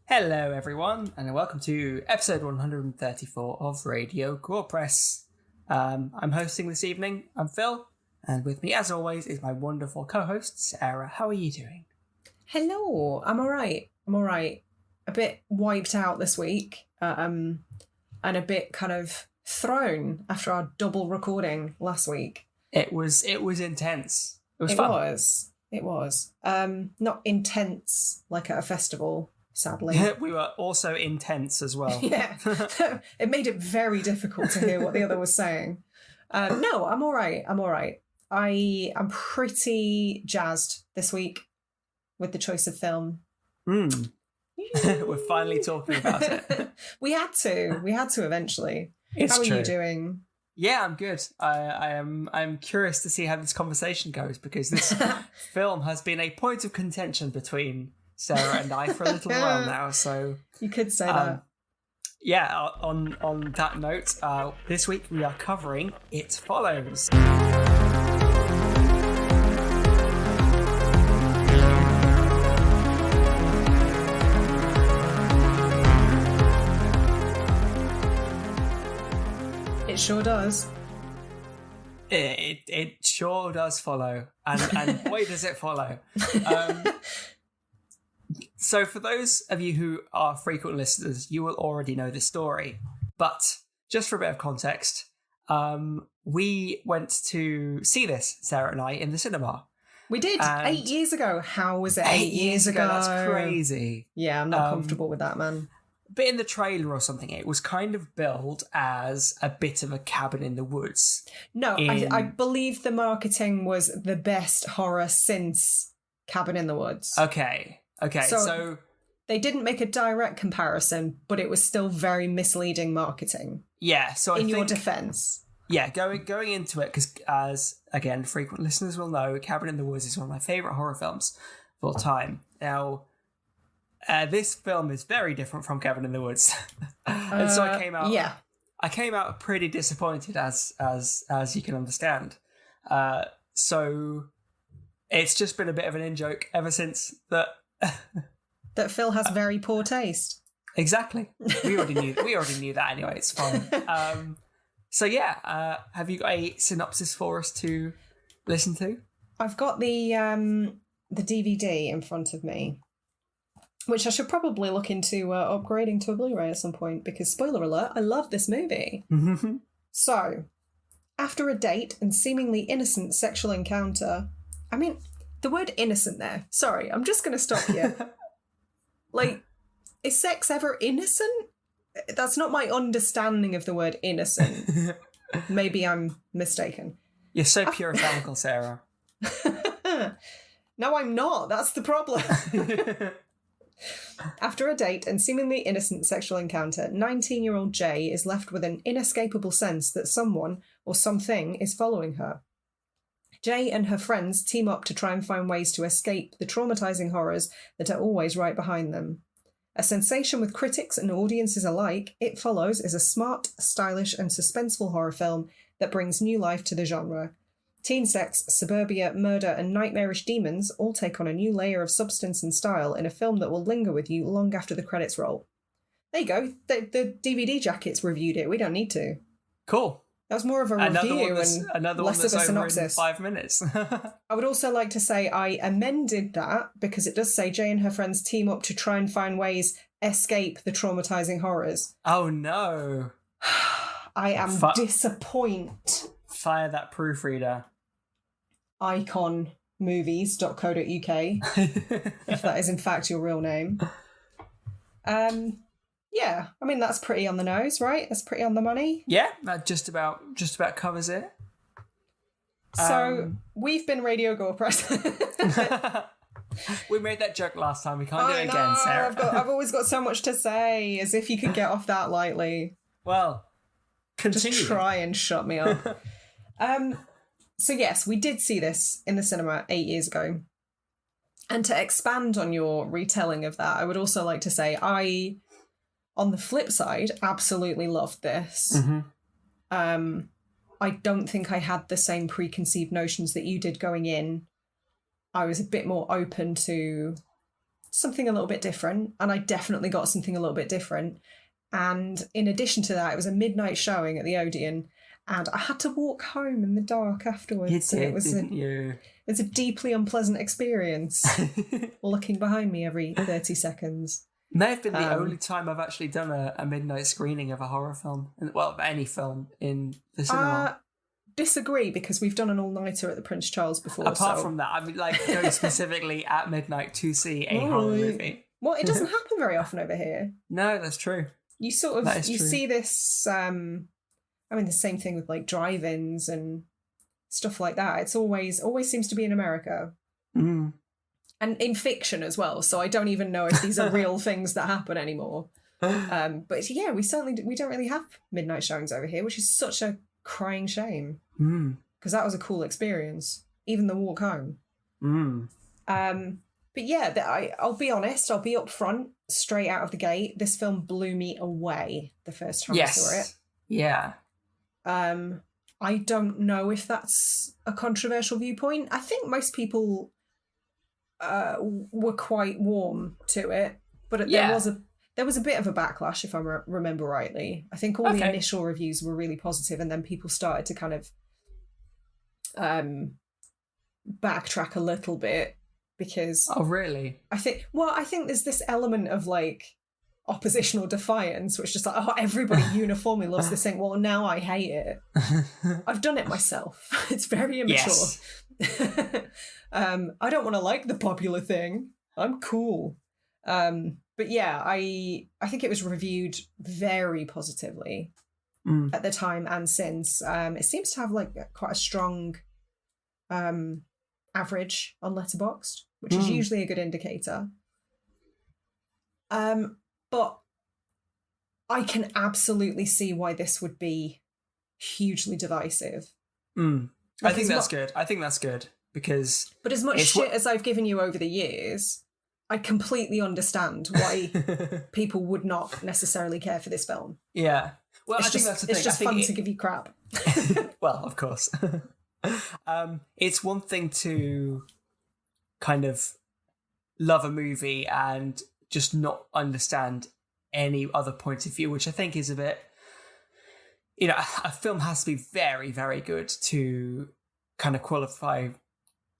Hello, everyone, and welcome to episode 134 of Radio Gore-Press. I'm hosting this evening. I'm Phil, and with me, as always, is my wonderful co-host, Sarah. How are you doing? Hello, I'm all right. A bit wiped out this week, and a bit kind of thrown after our double recording last week. It was intense. It was fun. It was. Not intense like at a festival, sadly. We were also intense as well. Yeah, it made it very difficult to hear what the other was saying. No, I'm all right. I am pretty jazzed this week with the choice of film. We're finally talking about it. We had to eventually. It's How are true. you doing? Yeah, I'm good. I'm curious to see how this conversation goes, because this film has been a point of contention between Sarah and I for a little while now. So You could say that. yeah, on that note, this week we are covering It Follows. It sure does. It sure does follow, and boy does it follow. So for those of you who are frequent listeners, you will already know this story. But just for a bit of context, we went to see this, Sarah and I, in the cinema. We did, And 8 years ago. How was it 8 years ago? That's crazy. Yeah, I'm not comfortable with that, man. But in the trailer or something, it was kind of billed as a bit of a cabin in the woods. No, I believe the marketing was the best horror since Cabin in the Woods. Okay, so they didn't make a direct comparison, but it was still very misleading marketing. yeah, so in your defense. Yeah, going into it, because as, again, frequent listeners will know, Cabin in the Woods is one of my favourite horror films of all time. Now, this film is very different from Cabin in the Woods. And so I came out pretty disappointed, as you can understand. So it's just been a bit of an in-joke ever since that... that Phil has very poor taste. Exactly. We already knew that anyway. It's fine. So yeah, have you got a synopsis for us to listen to? I've got the DVD in front of me, which I should probably look into upgrading to a Blu-ray at some point, because, spoiler alert, I love this movie. So, after a date and seemingly innocent sexual encounter... I mean, the word innocent there. Sorry, I'm just going to stop here. Like, is sex ever innocent? That's not my understanding of the word innocent. Maybe I'm mistaken. You're so puritanical, Sarah. No, I'm not. That's the problem. After a date and seemingly innocent sexual encounter, 19-year-old Jay is left with an inescapable sense that someone or something is following her. Jay and her friends team up to try and find ways to escape the traumatizing horrors that are always right behind them. A sensation with critics and audiences alike, It Follows is a smart, stylish and suspenseful horror film that brings new life to the genre. Teen sex, suburbia, murder and nightmarish demons all take on a new layer of substance and style in a film that will linger with you long after the credits roll. There you go. The DVD jackets reviewed it. We don't need to. Cool. That was more of a review and less of a synopsis. In 5 minutes. I would also like to say I amended that, because it does say Jay and her friends team up to try and find ways escape the traumatizing horrors. Oh no. I am disappointed. Fire that proofreader. iconmovies.co.uk if that is in fact your real name. Yeah, I mean, that's pretty on the nose, right? That's pretty on the money. Yeah, that just about covers it. So we've been Radio Gore-Press. We made that joke last time. We can't do it again, Sarah. I've always got so much to say, as if you could get off that lightly. Well, continue. Just try and shut me up. So yes, we did see this in the cinema 8 years ago. And to expand on your retelling of that, I would also like to say on the flip side, absolutely loved this. I don't think I had the same preconceived notions that you did going in. I was a bit more open to something a little bit different, and I definitely got something a little bit different. And in addition to that, it was a midnight showing at the Odeon, and I had to walk home in the dark afterwards. You did, it was didn't you? It was a deeply unpleasant experience, looking behind me every 30 seconds. May have been the only time I've actually done a midnight screening of a horror film, well, of any film in the cinema. Disagree, because we've done an all-nighter at the Prince Charles before. Apart from that, I mean, like, going specifically at midnight to see a horror movie. Well, it doesn't happen very often over here. No, that's true. You sort of, you see this, I mean, the same thing with, like, drive-ins and stuff like that. It's always seems to be in America. Mm. And in fiction as well, so I don't even know if these are real things that happen anymore. But yeah, we don't really have midnight showings over here, which is such a crying shame. Because that was a cool experience, even the walk home. But yeah, I'll be honest, I'll be upfront, straight out of the gate. This film blew me away the first time I saw it. Yeah. I don't know if that's a controversial viewpoint. I think most people were quite warm to it, but there was a bit of a backlash, if I remember rightly. I think all the initial reviews were really positive, and then people started to kind of backtrack a little bit, because oh really? I think there's this element of like oppositional defiance, which is just like, oh, everybody uniformly loves this thing. Well, now I hate it. I've done it myself. It's very immature. Yes. I don't want to like the popular thing. I'm cool. But yeah, I think it was reviewed very positively at the time and since. It seems to have like quite a strong average on Letterboxd, which is usually a good indicator. But I can absolutely see why this would be hugely divisive. I think that's good. I think that's good, because... But as much shit as I've given you over the years, I completely understand why people would not necessarily care for this film. Yeah. Well, I think that's the thing. It's just fun to give you crap. Well, of course. It's one thing to kind of love a movie and just not understand any other point of view, which I think is a bit... You know, a film has to be very, very good to kind of qualify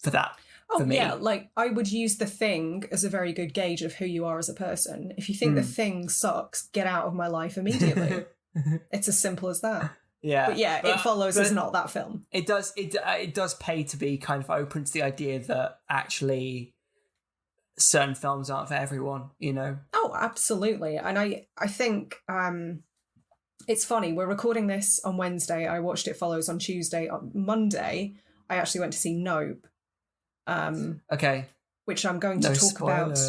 for that. Oh, for me. Yeah, like, I would use The Thing as a very good gauge of who you are as a person. If you think The Thing sucks, get out of my life immediately. It's as simple as that. Yeah. But yeah, It Follows is not that film. It does pay to be kind of open to the idea that actually certain films aren't for everyone, you know? Oh, absolutely. And I think it's funny, we're recording this on Wednesday. I watched It Follows on Tuesday. On Monday, I actually went to see Nope. Okay. Which I'm going to talk about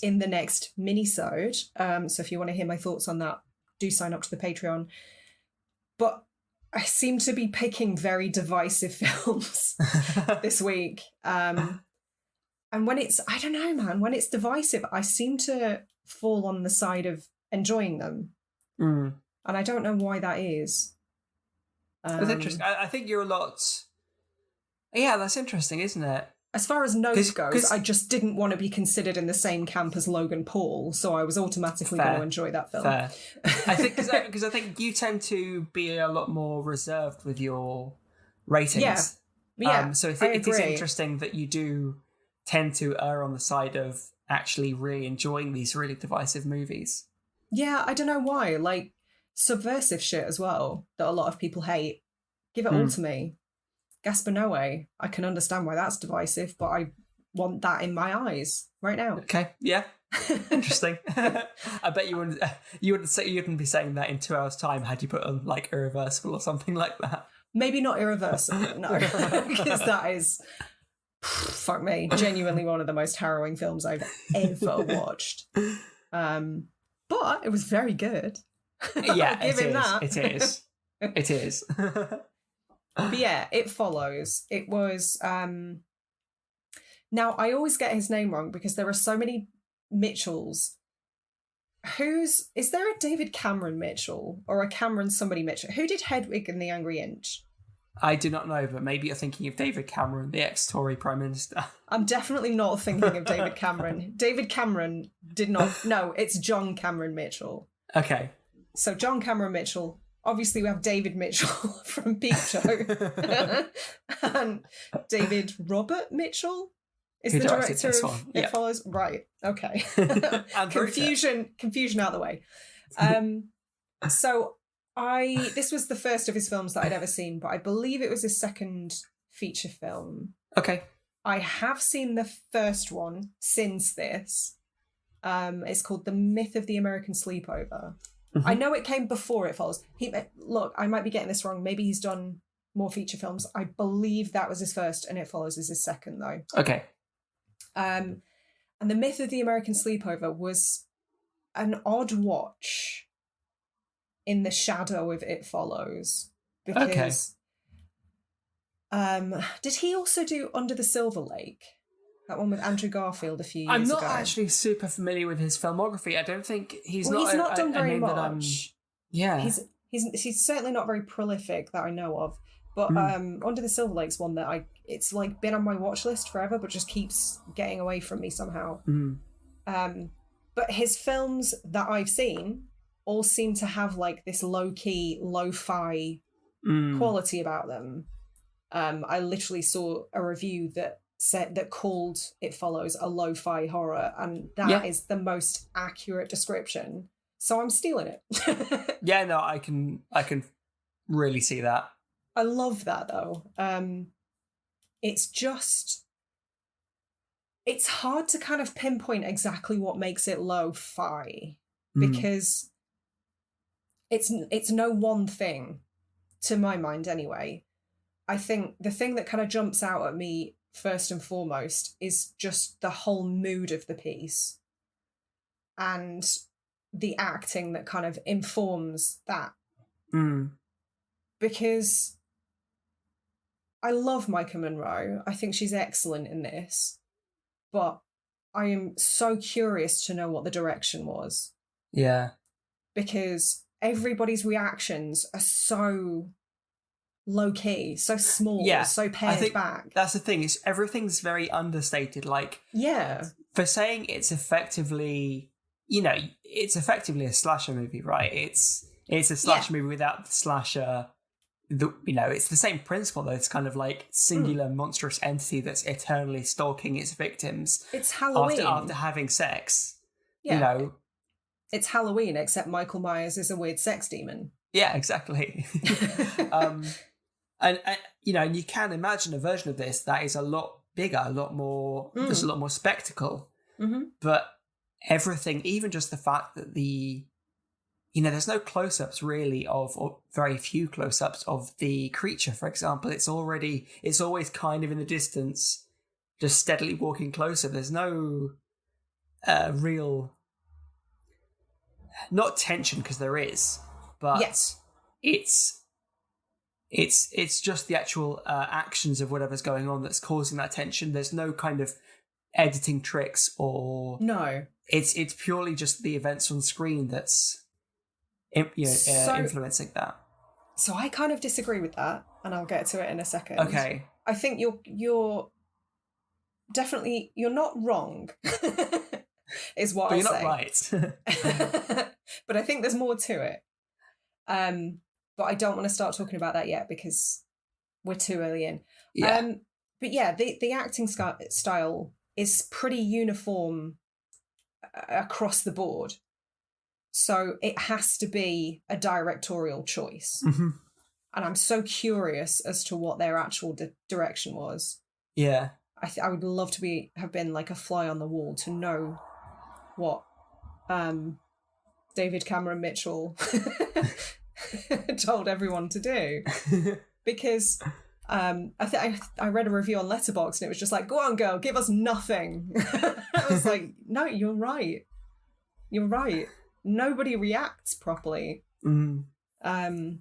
in the next mini-sode. So if you want to hear my thoughts on that, do sign up to the Patreon. But I seem to be picking very divisive films this week. And when it's, I don't know, man, when it's divisive, I seem to fall on the side of enjoying them. And I don't know why that is. That's interesting. I think you're a lot... Yeah, that's interesting, isn't it? As far as Nope goes, I just didn't want to be considered in the same camp as Logan Paul, so I was automatically going to enjoy that film. Fair. I think because I think you tend to be a lot more reserved with your ratings. Yeah. So it is interesting that you do tend to err on the side of actually really enjoying these really divisive movies. Yeah, I don't know why. Like, subversive shit as well, that a lot of people hate. Give it all to me. Gaspar Noé, I can understand why that's divisive, but I want that in my eyes right now. Okay, yeah, interesting. I bet you wouldn't be saying that in 2 hours' time had you put on like Irreversible or something like that. Maybe not Irreversible, no, because that is, fuck me, genuinely one of the most harrowing films I've ever watched. But it was very good. Yeah, I'll give him that. It is. It is. But yeah, It Follows. It was... Now, I always get his name wrong because there are so many Mitchells. Is there a David Cameron Mitchell or a Cameron somebody Mitchell? Who did Hedwig and the Angry Inch? I do not know, but maybe you're thinking of David Cameron, the ex-Tory Prime Minister. I'm definitely not thinking of David Cameron. David Cameron did not... No, it's John Cameron Mitchell. Okay. So John Cameron Mitchell. Obviously, we have David Mitchell from Peep Show. And David Robert Mitchell is Who the directed director this of one. It Yep. Follows. Right, okay. And Confusion out of the way. So this was the first of his films that I'd ever seen, but I believe it was his second feature film. Okay. I have seen the first one since this. It's called The Myth of the American Sleepover. I know it came before It Follows. Look, I might be getting this wrong. Maybe he's done more feature films. I believe that was his first and It Follows is his second, though. Okay. And The Myth of the American Sleepover was an odd watch in the shadow of It Follows. Because did he also do Under the Silver Lake? That one with Andrew Garfield a few years ago. I'm not actually super familiar with his filmography. I don't think he's He's not done very much. He's certainly not very prolific that I know of. But Under the Silver Lake's one that it's like been on my watch list forever, but just keeps getting away from me somehow. But his films that I've seen all seem to have like this low-key, lo-fi quality about them. I literally saw a review that called It Follows a lo-fi horror, and that is the most accurate description. So I'm stealing it. Yeah, no, I can really see that. I love that though. It's hard to kind of pinpoint exactly what makes it lo-fi because it's no one thing, to my mind anyway. I think the thing that kind of jumps out at me first and foremost is just the whole mood of the piece and the acting that kind of informs that. Because I love Micah Monroe. I think she's excellent in this. But I am so curious to know what the direction was. Yeah. Because everybody's reactions are so low-key, so small, so pared back. That's the thing, is everything's very understated. Like, for saying it's effectively, it's effectively a slasher movie, right? It's a slasher movie without the slasher. It's the same principle, though. It's kind of like singular monstrous entity that's eternally stalking its victims. It's Halloween. After having sex. Yeah. It's Halloween, except Michael Myers is a weird sex demon. Yeah, exactly. And you can imagine a version of this that is a lot bigger, a lot more. There's a lot more spectacle. But everything, even just the fact that there's no close-ups really or very few close-ups of the creature, for example. It's always kind of in the distance, just steadily walking closer. There's no real, not tension, because there is, but it's just the actual actions of whatever's going on that's causing that tension. There's no kind of editing tricks or... No. It's purely just the events on screen that's influencing that. So I kind of disagree with that, and I'll get to it in a second. Okay. I think you're definitely... You're not wrong, is what I'll say. But you're not right. But I think there's more to it. But I don't want to start talking about that yet because we're too early in. Yeah. But yeah, the acting style is pretty uniform across the board. So it has to be a directorial choice. And I'm so curious as to what their actual direction was. Yeah. I would love to have been like a fly on the wall to know what David Cameron Mitchell told everyone to do, because I read a review on Letterboxd and it was just like, go on girl, give us nothing. I was like, no, you're right, nobody reacts properly. And I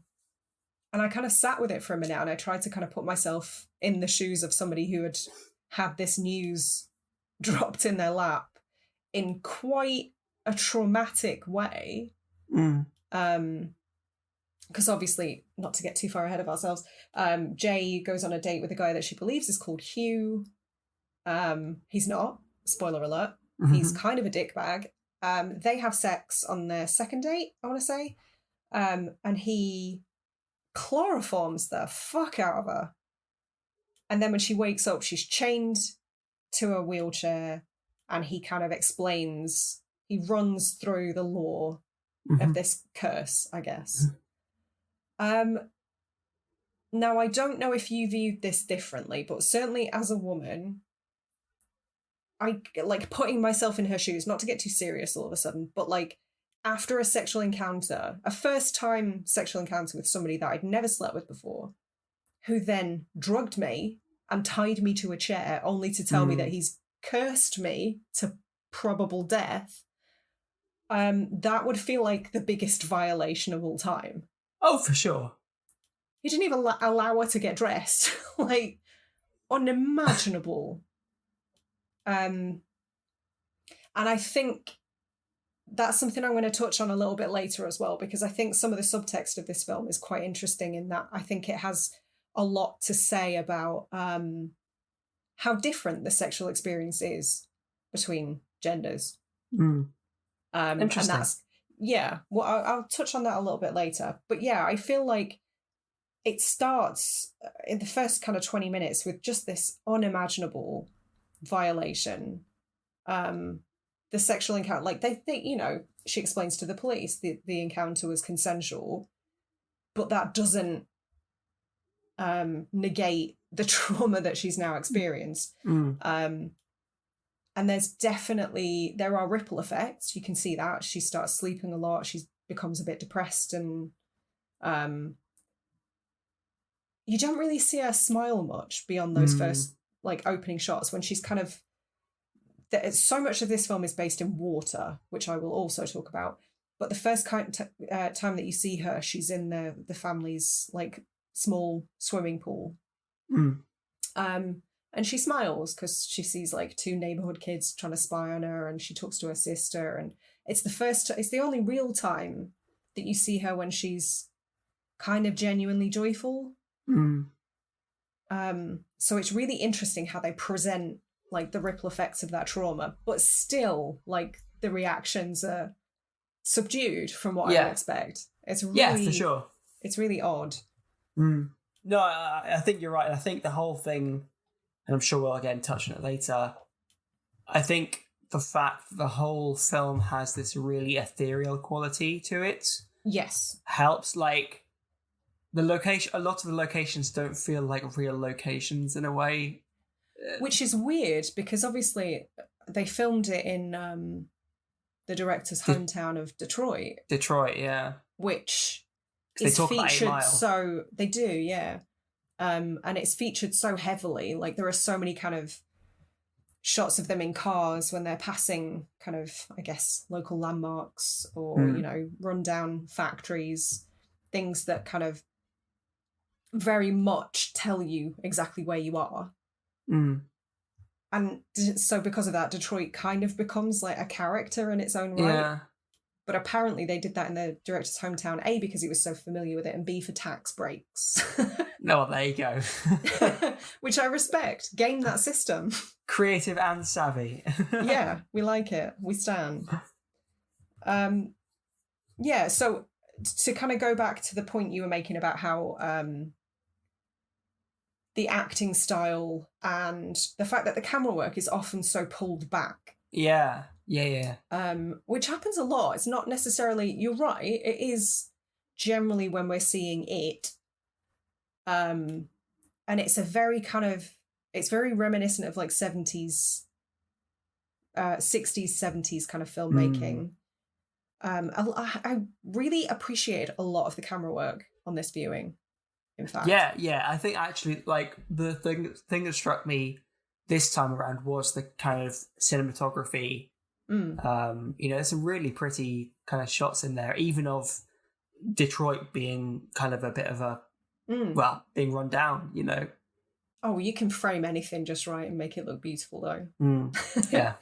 kind of sat with it for a minute and I tried to kind of put myself in the shoes of somebody who had this news dropped in their lap in quite a traumatic way. because obviously, not to get too far ahead of ourselves, Jay goes on a date with a guy that she believes is called Hugh. He's not. Spoiler alert. He's kind of a dickbag. They have sex on their second date, I want to say. And he chloroforms the fuck out of her. And then when she wakes up, she's chained to a wheelchair, and he kind of explains, he runs through the lore of this curse, I guess. Now, I don't know if you viewed this differently, but certainly as a woman, I like putting myself in her shoes, not to get too serious all of a sudden, but like after a sexual encounter, a first time sexual encounter with somebody that I'd never slept with before, who then drugged me and tied me to a chair only to tell me that he's cursed me to probable death, that would feel like the biggest violation of all time. Oh, for sure. He didn't even allow her to get dressed. Like, unimaginable. And I think that's something I'm going to touch on a little bit later as well, because I think some of the subtext of this film is quite interesting in that I think it has a lot to say about how different the sexual experience is between genders. Interesting. And that's, yeah, well, I'll touch on that a little bit later. But yeah, I feel like it starts in the first kind of 20 minutes with just this unimaginable violation. The sexual encounter, like they think, you know, she explains to the police the encounter was consensual, but that doesn't negate the trauma that she's now experienced. And there are ripple effects. You can see that she starts sleeping a lot. She becomes a bit depressed, and you don't really see her smile much beyond those first like opening shots when she's kind of. So much of this film is based in water, which I will also talk about. But the first time that you see her, she's in the family's like small swimming pool. And she smiles because she sees like two neighborhood kids trying to spy on her, and she talks to her sister. And it's the only real time that you see her when she's kind of genuinely joyful. So it's really interesting how they present like the ripple effects of that trauma, but still like the reactions are subdued from what I would expect. It's really, for sure. It's really odd. No, I think you're right. I think the whole thing, and I'm sure we'll again touch on it later, I think the fact that the whole film has this really ethereal quality to it, yes, helps. Like the location, a lot of the locations don't feel like real locations in a way. Which is weird because obviously they filmed it in the director's hometown of Detroit. Detroit, yeah. Which is featured so... They do, yeah. And it's featured so heavily. Like there are so many kind of shots of them in cars when they're passing kind of, I guess, local landmarks or, you know, rundown factories, things that kind of very much tell you exactly where you are. And so because of that, Detroit kind of becomes like a character in its own right. Yeah. But apparently they did that in the director's hometown, A, because he was so familiar with it, and B, for tax breaks. No, well, there you go. Which I respect. Game that system. Creative and savvy. Yeah, we like it. We stand. Yeah, so to kind of go back to the point you were making about how the acting style and the fact that the camera work is often so pulled back. Yeah. Which happens a lot. It's not necessarily, you're right, it is generally when we're seeing it. And it's a very kind of, it's very reminiscent of like 70s, 60s, 70s kind of filmmaking. I really appreciate a lot of the camera work on this viewing. In fact, yeah. I think actually, like the thing that struck me this time around was the kind of cinematography. You know, there's some really pretty kind of shots in there, even of Detroit being kind of a bit of a being run down. You know. Oh, you can frame anything just right and make it look beautiful, though. Yeah,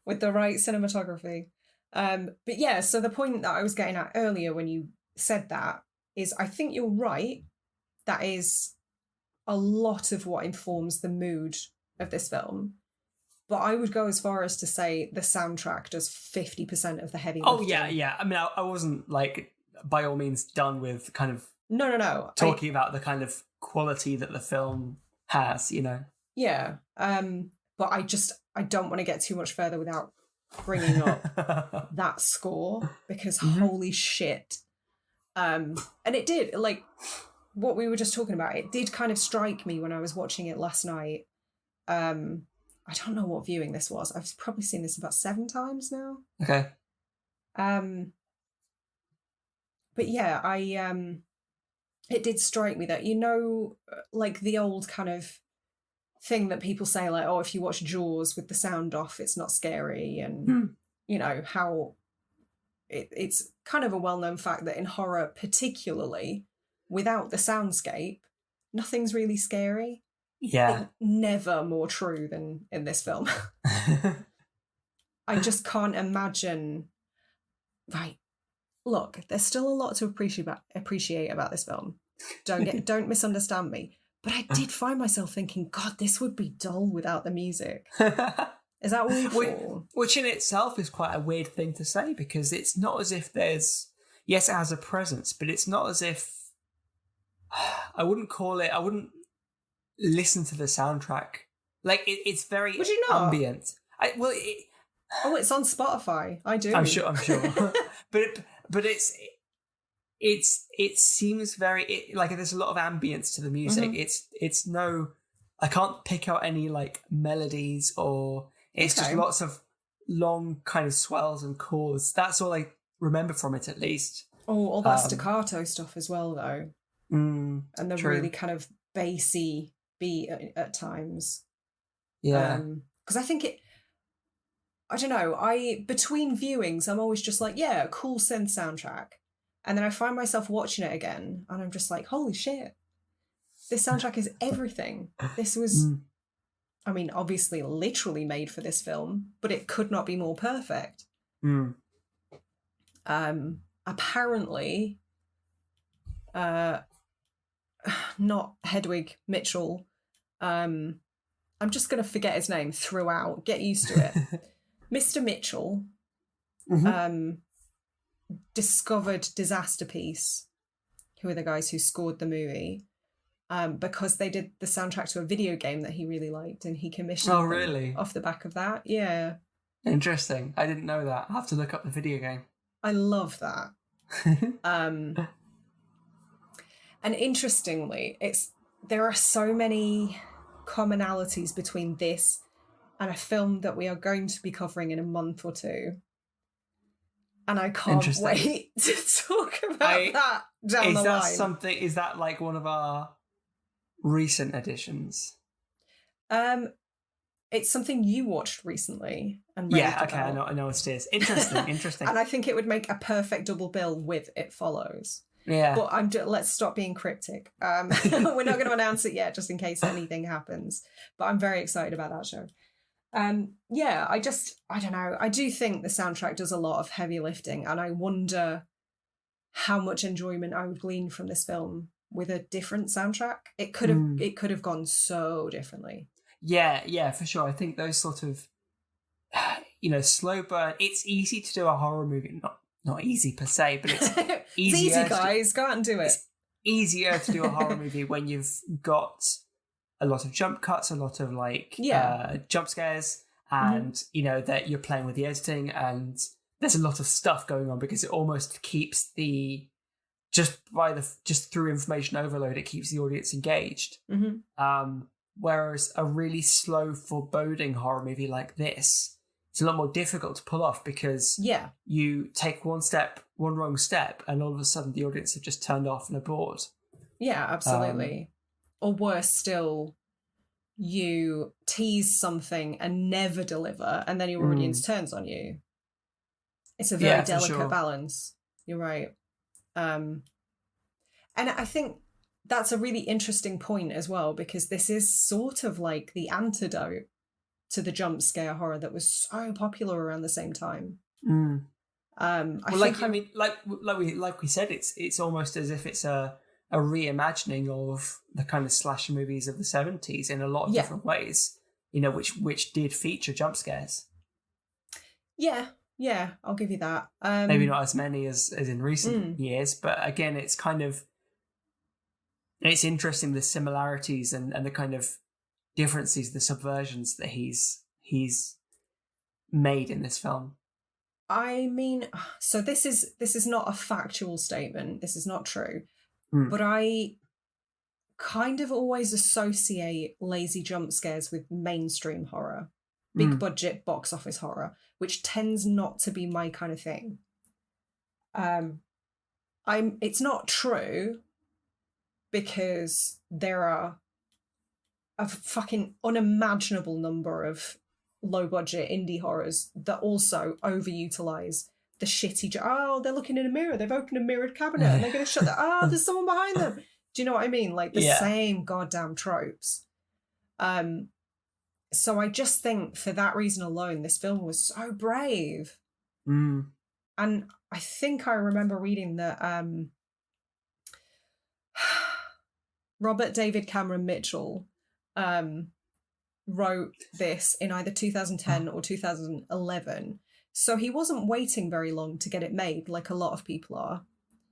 with the right cinematography. But yeah, so the point that I was getting at earlier when you said that is I think you're right. That is a lot of what informs the mood of this film. But I would go as far as to say the soundtrack does 50% of the heavy lifting. Oh, yeah. I mean, I wasn't, like, by all means done with kind of No. talking about the kind of quality that the film has, you know? Yeah. But I don't want to get too much further without bringing up that score, because holy shit. And it did, like, what we were just talking about, it did kind of strike me when I was watching it last night. I don't know what viewing this was. I've probably seen this about 7 times now. Okay. But yeah, it did strike me that, you know, like the old kind of thing that people say, like, oh, if you watch Jaws with the sound off, it's not scary. And, you know, how it's kind of a well-known fact that in horror, particularly, without the soundscape, nothing's really scary. Yeah. It's never more true than in this film. I just can't imagine. Right. Look, there's still a lot to appreciate about this film. Don't misunderstand me. But I did find myself thinking, God, this would be dull without the music. Is that awful? Which in itself is quite a weird thing to say, because it's not as if there's... Yes, it has a presence, but it's not as if... I wouldn't listen to the soundtrack. Like, it's very Would you not? ambient. Oh, it's on Spotify. I do. I'm sure. but it seems very like there's a lot of ambience to the music. It's no, I can't pick out any like melodies, or it's just lots of long kind of swells and chords. That's all I remember from it, at least. Oh, all that staccato stuff as well, though. And the really kind of bassy beat at times. Yeah. Because I think I don't know, between viewings, I'm always just like, yeah, cool synth soundtrack. And then I find myself watching it again, and I'm just like, holy shit, this soundtrack is everything. This was, I mean, obviously literally made for this film, but it could not be more perfect. Apparently, not Hedwig Mitchell. I'm just going to forget his name throughout. Get used to it. Mr. Mitchell discovered Disasterpiece, who are the guys who scored the movie, because they did the soundtrack to a video game that he really liked, and he commissioned them off the back of that. Yeah. Interesting. I didn't know that. I'll have to look up the video game. I love that. And interestingly, there are so many commonalities between this and a film that we are going to be covering in a month or two. And I can't wait to talk about that down the line. Is that like one of our recent editions? It's something you watched recently and I know what it is. Interesting. And I think it would make a perfect double bill with It Follows. Yeah. But let's stop being cryptic. We're not going to announce it yet, just in case anything happens. But I'm very excited about that show. I don't know. I do think the soundtrack does a lot of heavy lifting, and I wonder how much enjoyment I would glean from this film with a different soundtrack. It could have gone so differently. Yeah, for sure. I think those sort of, slow burn. It's easy to do a horror movie, not easy per se, but it's easier. It's easy, guys. Go out and do it. It's easier to do a horror movie when you've got a lot of jump cuts, a lot of jump scares, and that you're playing with the editing, and there's a lot of stuff going on, because it almost keeps just through information overload, it keeps the audience engaged. Whereas a really slow, foreboding horror movie like this, it's a lot more difficult to pull off, because you take one wrong step, and all of a sudden the audience have just turned off and are bored. Yeah, absolutely. Or worse still, you tease something and never deliver, and then your audience turns on you. It's a very delicate balance. You're right. And I think that's a really interesting point as well, because this is sort of like the antidote to the jump scare horror that was so popular around the same time. Like we said, it's almost as if it's a reimagining of the kind of slasher movies of the 70s in a lot of different ways, which did feature jump scares. Yeah, I'll give you that. Maybe not as many as in recent years, but again, it's interesting the similarities and the kind of differences, the subversions that he's made in this film. I mean, so this is not a factual statement. This is not true. But I kind of always associate lazy jump scares with mainstream horror, big budget box office horror, which tends not to be my kind of thing. It's not true, because there are a fucking unimaginable number of low budget indie horrors that also overutilize the shitty they're looking in a mirror, they've opened a mirrored cabinet and they're going to shut that, there's someone behind them. Do you know what I mean? Like the same goddamn tropes. So I just think for that reason alone, this film was so brave. And I think I remember reading that Robert David Cameron Mitchell wrote this in either 2010 or 2011. So he wasn't waiting very long to get it made, like a lot of people are.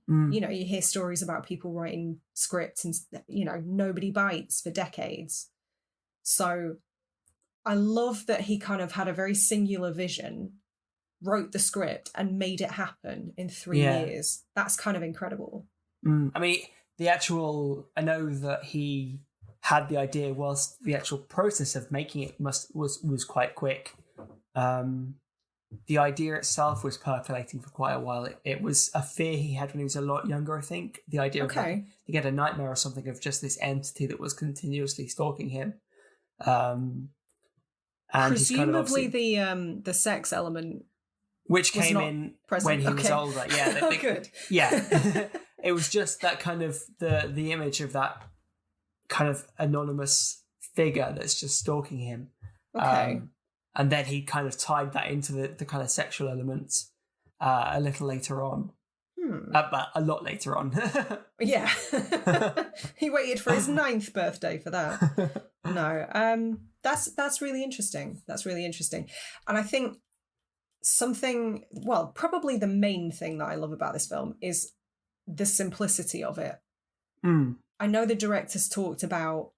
You hear stories about people writing scripts and, nobody bites for decades. So I love that he kind of had a very singular vision, wrote the script and made it happen in 3 years. That's kind of incredible. I mean, I know that he had the idea whilst the actual process of making it was quite quick. The idea itself was percolating for quite a while. It was a fear he had when he was a lot younger, I think. The idea of he had a nightmare or something of just this entity that was continuously stalking him. And presumably the sex element, which came in present. When he was older. Yeah, good. Yeah, it was just that kind of the image of that kind of anonymous figure that's just stalking him. Okay. And then he kind of tied that into the kind of sexual elements a little later on. But a lot later on. Yeah. He waited for his 9th birthday for that. No. That's really interesting. That's really interesting. And I think probably the main thing that I love about this film is the simplicity of it. I know the director's talked about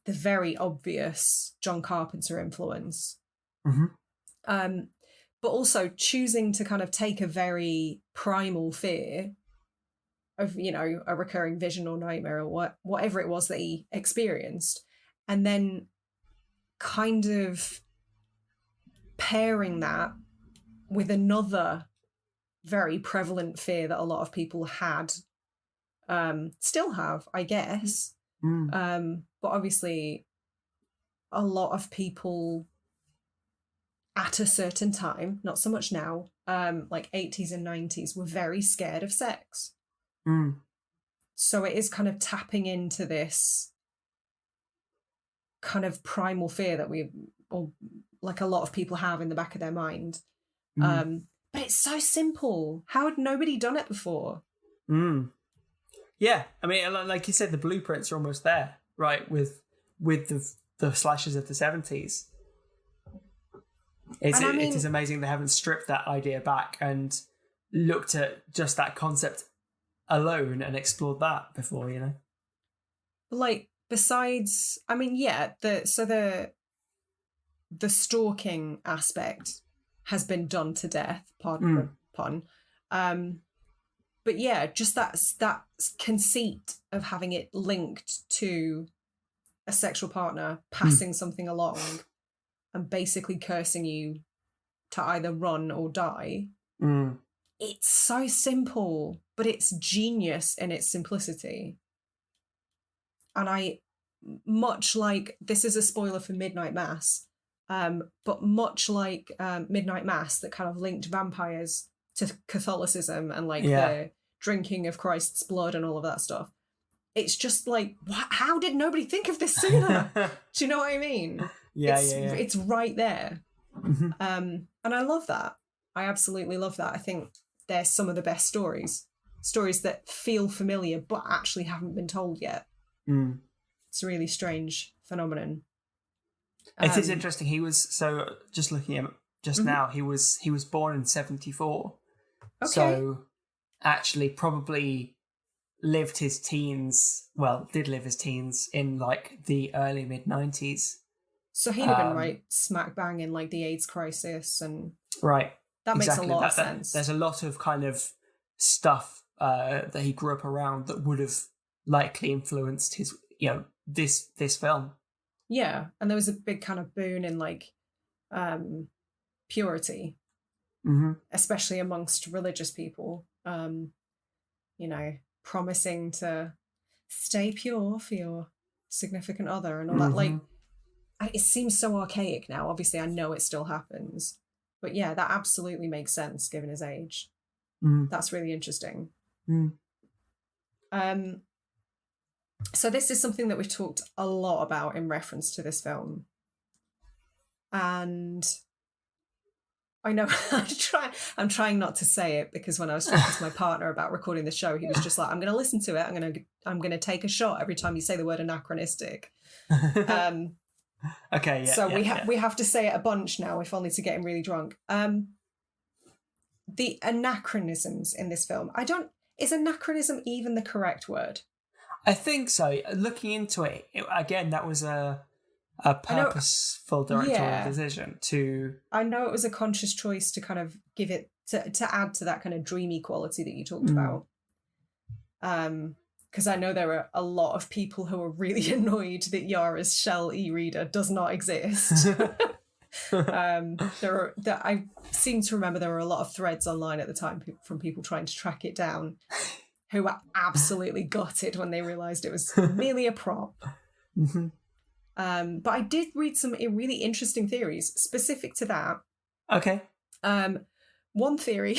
the very obvious John Carpenter influence. But also choosing to kind of take a very primal fear of, a recurring vision or nightmare or whatever it was that he experienced, and then kind of pairing that with another very prevalent fear that a lot of people had, still have, I guess. But obviously a lot of people at a certain time, not so much now, like 80s and 90s, were very scared of sex. So it is kind of tapping into this kind of primal fear that like a lot of people have in the back of their mind. But it's so simple. How had nobody done it before? Yeah, I mean, like you said, the blueprints are almost there, right? With the slashers of the 70s. It is amazing they haven't stripped that idea back and looked at just that concept alone and explored that before, Like, besides, I mean, the stalking aspect has been done to death, pardon the pun. But yeah, just that conceit of having it linked to a sexual partner passing something along and basically cursing you to either run or die. It's so simple, but it's genius in its simplicity. And much like, this is a spoiler for Midnight Mass, but much like Midnight Mass that kind of linked vampires to Catholicism and the drinking of Christ's blood and all of that stuff. It's just like, how did nobody think of this sooner? Do you know what I mean? It's right there. And I love that. I absolutely love that. I think they're some of the best stories that feel familiar but actually haven't been told yet. It's a really strange phenomenon. It is interesting. He was, so just looking at him just now, he was born in 1974. Okay. So actually probably lived his teens, did live his teens in like the early mid-90s. So he'd have been right smack bang in like the AIDS crisis, and right. That makes exactly. a lot of sense. There's a lot of kind of stuff that he grew up around that would have likely influenced his, this film. Yeah, and there was a big kind of boon in like purity, especially amongst religious people. Promising to stay pure for your significant other and all that. Like, it seems so archaic now. Obviously, I know it still happens, but yeah, that absolutely makes sense given his age. That's really interesting. So this is something that we've talked a lot about in reference to this film. And I know I'm trying not to say it, because when I was talking to my partner about recording the show, he was just like, I'm going to listen to it. I'm going to take a shot every time you say the word anachronistic. Okay. Yeah. So we have to say it a bunch now, if only to get him really drunk. The anachronisms in this film. Is anachronism even the correct word? I think so. Looking into it again, that was a purposeful directorial decision to... I know it was a conscious choice to kind of give it, to add to that kind of dreamy quality that you talked about. Because I know there are a lot of people who are really annoyed that Yara's shell e-reader does not exist. I seem to remember there were a lot of threads online at the time from people trying to track it down, who were absolutely gutted when they realised it was merely a prop. But I did read some really interesting theories specific to that. Okay. One theory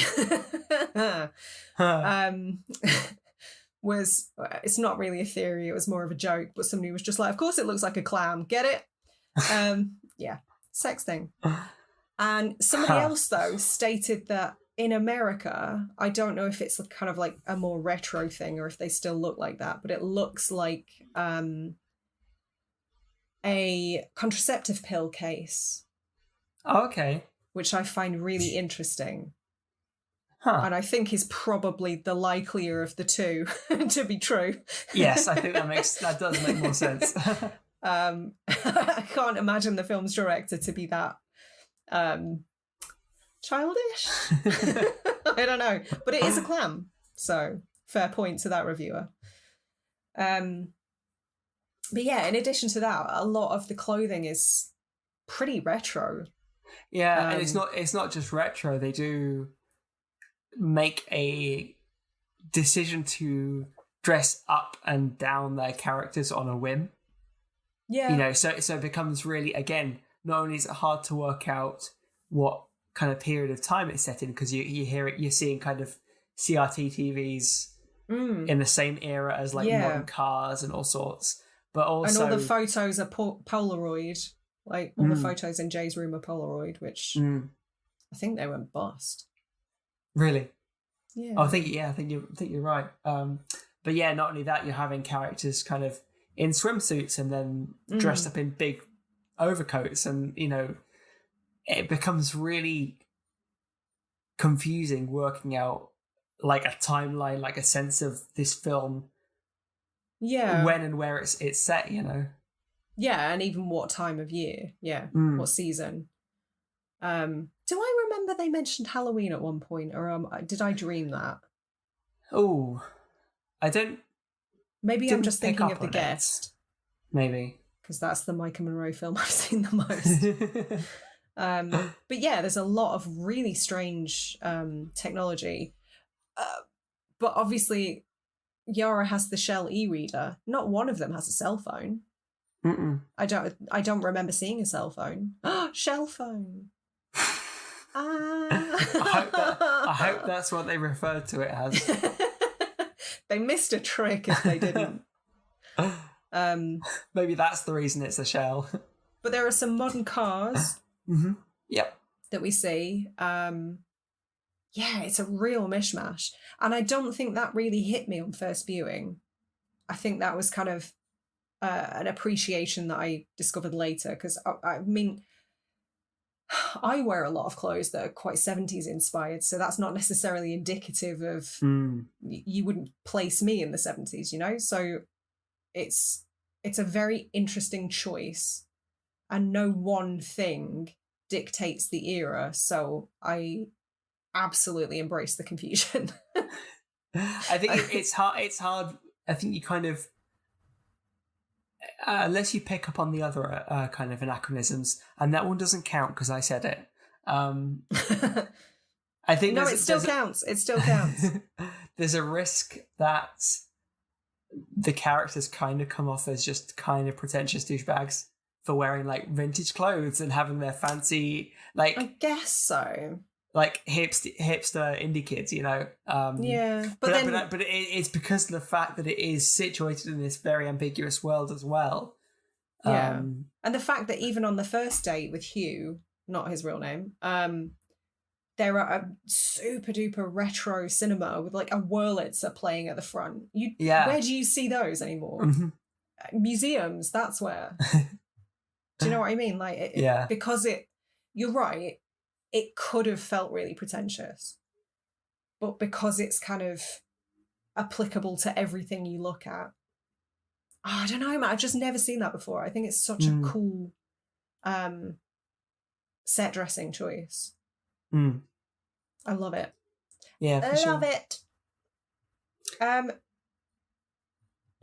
was, it's not really a theory, it was more of a joke, but somebody was just like, of course it looks like a clam, get it? Yeah, sex thing. And somebody else, though, stated that in America, I don't know if it's kind of like a more retro thing or if they still look like that, but it looks like a contraceptive pill case. Oh, okay. Which I find really interesting. And I think is probably the likelier of the two to be true. Yes, I think that does make more sense. I can't imagine the film's director to be that childish. I don't know, but it is a clam, so fair point to that reviewer. But yeah, in addition to that, a lot of the clothing is pretty retro. Yeah, and it's not just retro. They do make a decision to dress up and down their characters on a whim. Yeah. So it becomes really, again, not only is it hard to work out what kind of period of time it's set in, because you're seeing kind of CRT TVs in the same era as like modern cars and all sorts. But also, and all the photos are Polaroid. Like all the photos in Jay's room are Polaroid, which I think they went bust. Really? Yeah. I think you're right. But yeah, not only that, you're having characters kind of in swimsuits and then dressed up in big overcoats, and it becomes really confusing working out like a timeline, like a sense of this film. Yeah. When and where it's set, Yeah, and even what time of year. Yeah. What season. Do I remember they mentioned Halloween at one point, or did I dream that? Oh, I don't. Maybe I'm just thinking of The Guest. Maybe. Because that's the Micah Monroe film I've seen the most. But yeah, there's a lot of really strange technology. But obviously, Yara has the Shell e-reader. Not one of them has a cell phone. I don't remember seeing a cell phone. Shell phone. I hope that's what they referred to it as. They missed a trick if they didn't. Maybe that's the reason it's a shell. But there are some modern cars. Yep. That we see. yeah, it's a real mishmash. And I don't think that really hit me on first viewing. I think that was kind of an appreciation that I discovered later, because I mean, I wear a lot of clothes that are quite 70s inspired, so that's not necessarily indicative of you wouldn't place me in the 70s, you know? So it's a very interesting choice, and no one thing dictates the era, so I absolutely embrace the confusion. I think it's hard. I think you kind of, unless you pick up on the other kind of anachronisms, and that one doesn't count because I said it. I think no, it still counts. It still counts. There's a risk that the characters kind of come off as just kind of pretentious douchebags for wearing like vintage clothes and having their fancy, like, I guess so. Like hipster indie kids, you know. Yeah, but it's because of the fact that it is situated in this very ambiguous world as well. Yeah, and the fact that even on the first date with Hugh, not his real name, there are a super duper retro cinema with like a Wurlitzer playing at the front. Where do you see those anymore? Mm-hmm. Museums, that's where. Do you know what I mean? Like, because you're right. It could have felt really pretentious, but because it's kind of applicable to everything you look at. Oh, I don't know, man. I've just never seen that before. I think it's such a cool set dressing choice. I love it. Yeah, for I love it.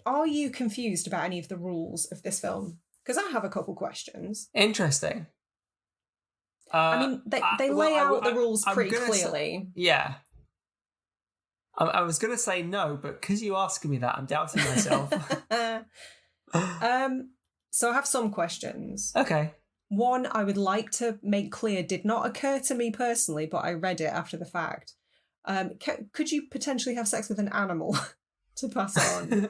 Are you confused about any of the rules of this film? Because I have a couple questions. Interesting. I mean, they lay out the rules pretty clearly. Yeah. I was going to say no, but because you asking me that, I'm doubting myself. So I have some questions. Okay. One I would like to make clear did not occur to me personally, but I read it after the fact. Could you potentially have sex with an animal to pass it on?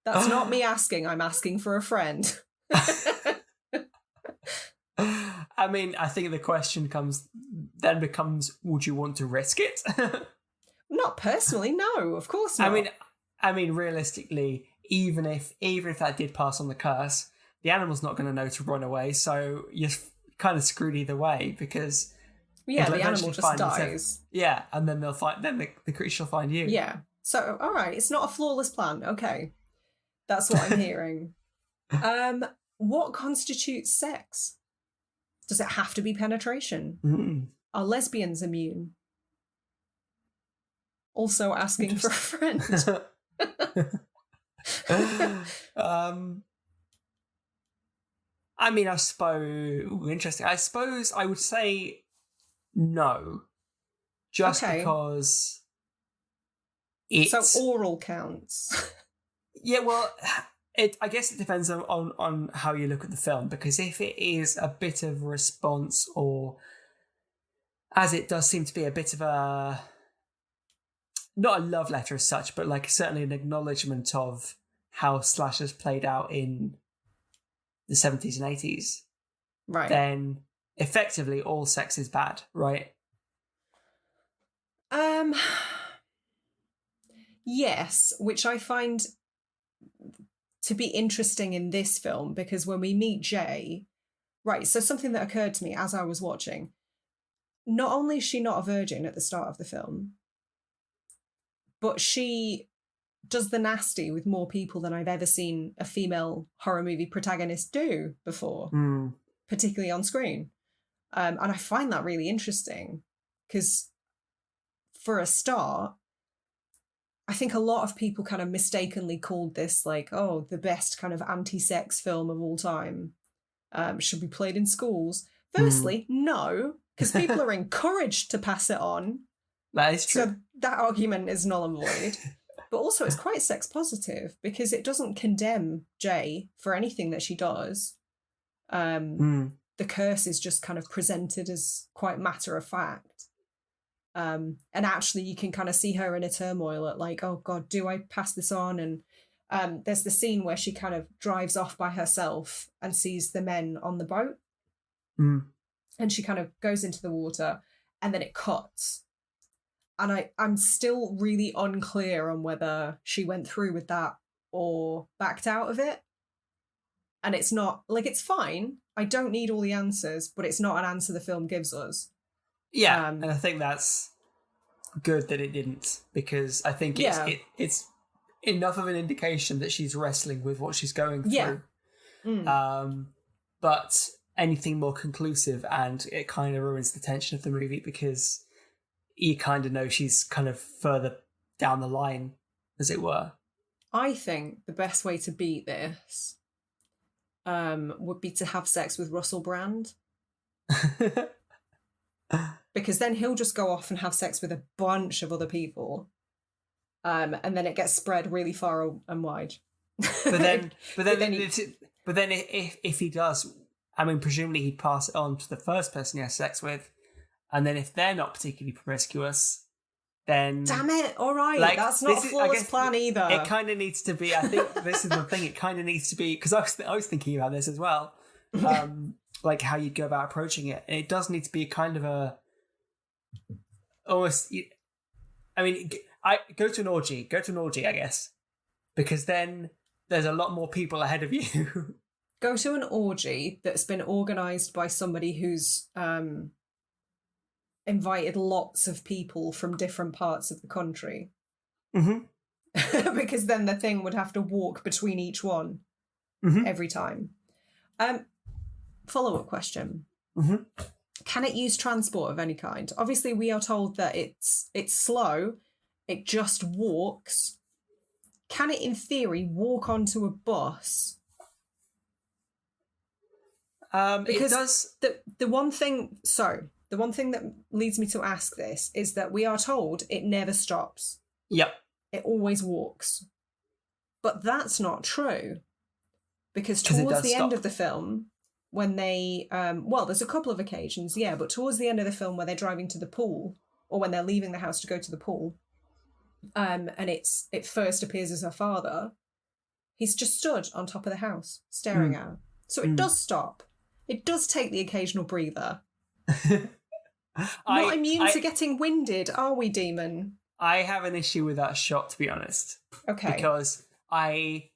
That's not me asking. I'm asking for a friend. I mean, I think the question becomes, would you want to risk it? Not personally, no, of course not. I mean, realistically, even if that did pass on the curse, the animal's not going to know to run away, so you're kind of screwed either way, because the animal just dies. Yeah, and then the creature will find you. Yeah. So, all right, it's not a flawless plan. Okay, that's what I'm hearing. What constitutes sex? Does it have to be penetration? Are lesbians immune? Also asking for a friend. I mean, I suppose... interesting. I suppose I would say no. Just because it's... So oral counts. Yeah, well... I guess it depends on how you look at the film, because if it is a bit of a response, or as it does seem to be a bit of a, not a love letter as such, but like certainly an acknowledgement of how slashers played out in the 70s and 80s, right? Then effectively all sex is bad, right? Yes, which I find to be interesting in this film, because when we meet Jay, right, so something that occurred to me as I was watching, not only is she not a virgin at the start of the film, but she does the nasty with more people than I've ever seen a female horror movie protagonist do before, particularly on screen. And I find that really interesting, because for a start, I think a lot of people kind of mistakenly called this like, oh, the best kind of anti-sex film of all time. Should be played in schools. Firstly, no, because people are encouraged to pass it on. That is true. So that argument is null and void. But also it's quite sex positive, because it doesn't condemn Jay for anything that she does. The curse is just kind of presented as quite matter of fact. And actually you can kind of see her in a turmoil at like, oh God, do I pass this on? And there's the scene where she kind of drives off by herself and sees the men on the boat. And she kind of goes into the water, and then it cuts. And I'm still really unclear on whether she went through with that or backed out of it. And it's not, like, it's fine. I don't need all the answers, but it's not an answer the film gives us. Yeah, and I think that's good that it didn't, because I think it's enough of an indication that she's wrestling with what she's going through. But anything more conclusive, and it kind of ruins the tension of the movie, because you kind of know she's kind of further down the line, as it were. I think the best way to beat this would be to have sex with Russell Brand. Because then he'll just go off and have sex with a bunch of other people. And then it gets spread really far and wide. But then if he does, I mean, presumably he'd pass it on to the first person he has sex with. And then if they're not particularly promiscuous, then... Damn it, all right. Like, that's not a flawless plan either. It kind of needs to be, I think this is the thing, it kind of needs to be, because I was thinking about this as well, like how you'd go about approaching it. And it does need to be kind of a... Almost... I mean, go to an orgy, I guess. Because then there's a lot more people ahead of you. Go to an orgy that's been organised by somebody who's... invited lots of people from different parts of the country. Because then the thing would have to walk between each one every time. Follow-up question. Can it use transport of any kind? Obviously, we are told that it's slow. It just walks. Can it, in theory, walk onto a bus? Because it does... the one thing that leads me to ask this is that we are told it never stops. Yep. It always walks. But that's not true. Because towards the end of the film, when they... there's a couple of occasions, yeah, but towards the end of the film where they're driving to the pool, or when they're leaving the house to go to the pool, and it first appears as her father, he's just stood on top of the house, staring at her. So it does stop. It does take the occasional breather. Not immune to getting winded, are we, Demon? I have an issue with that shot, to be honest. Okay. Because I,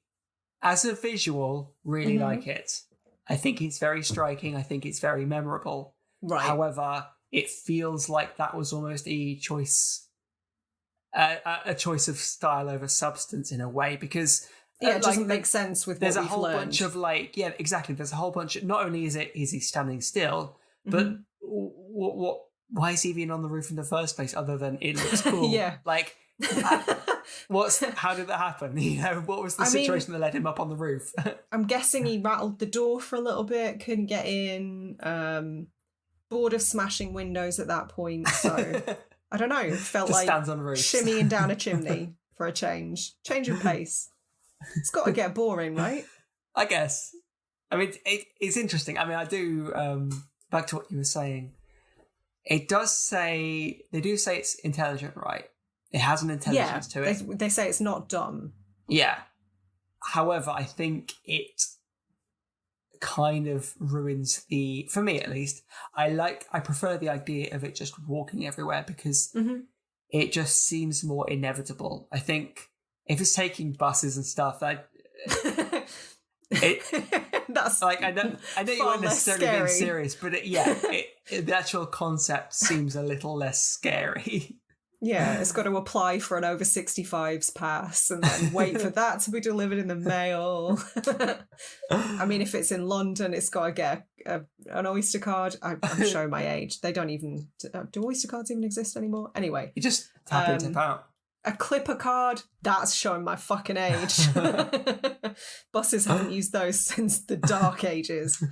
as a visual, really like it. I think it's very striking. I think it's very memorable. Right. However, it feels like that was almost a choice of style over substance in a way, because... it doesn't make sense with what we've learned. There's a whole bunch of exactly. There's a whole bunch. Not only is he standing still, but why is he even on the roof in the first place? Other than it looks cool. Yeah. Like, how did that happen? You know, what was the situation that led him up on the roof? I'm guessing he rattled the door for a little bit, couldn't get in. Bored of smashing windows at that point, so I don't know. Felt just like stands on roofs. Shimmying down a chimney for a change of pace. It's got to get boring, right? I guess. I mean, it's interesting. I mean, I do, back to what you were saying, they do say it's intelligent, right? It has an intelligence to it. They say it's not dumb. Yeah. However, I think it kind of ruins for me at least, I prefer the idea of it just walking everywhere, because it just seems more inevitable. I think if it's taking buses and stuff, that's like I know you weren't necessarily being serious, but the actual concept seems a little less scary. Yeah, it's got to apply for an over 65s pass and then wait for that to be delivered in the mail. I mean, if it's in London, it's got to get an Oyster card. I'm showing my age. They don't even... do Oyster cards even exist anymore? Anyway. You just tap in, tap out. A Clipper card, that's showing my fucking age. Buses haven't used those since the dark ages.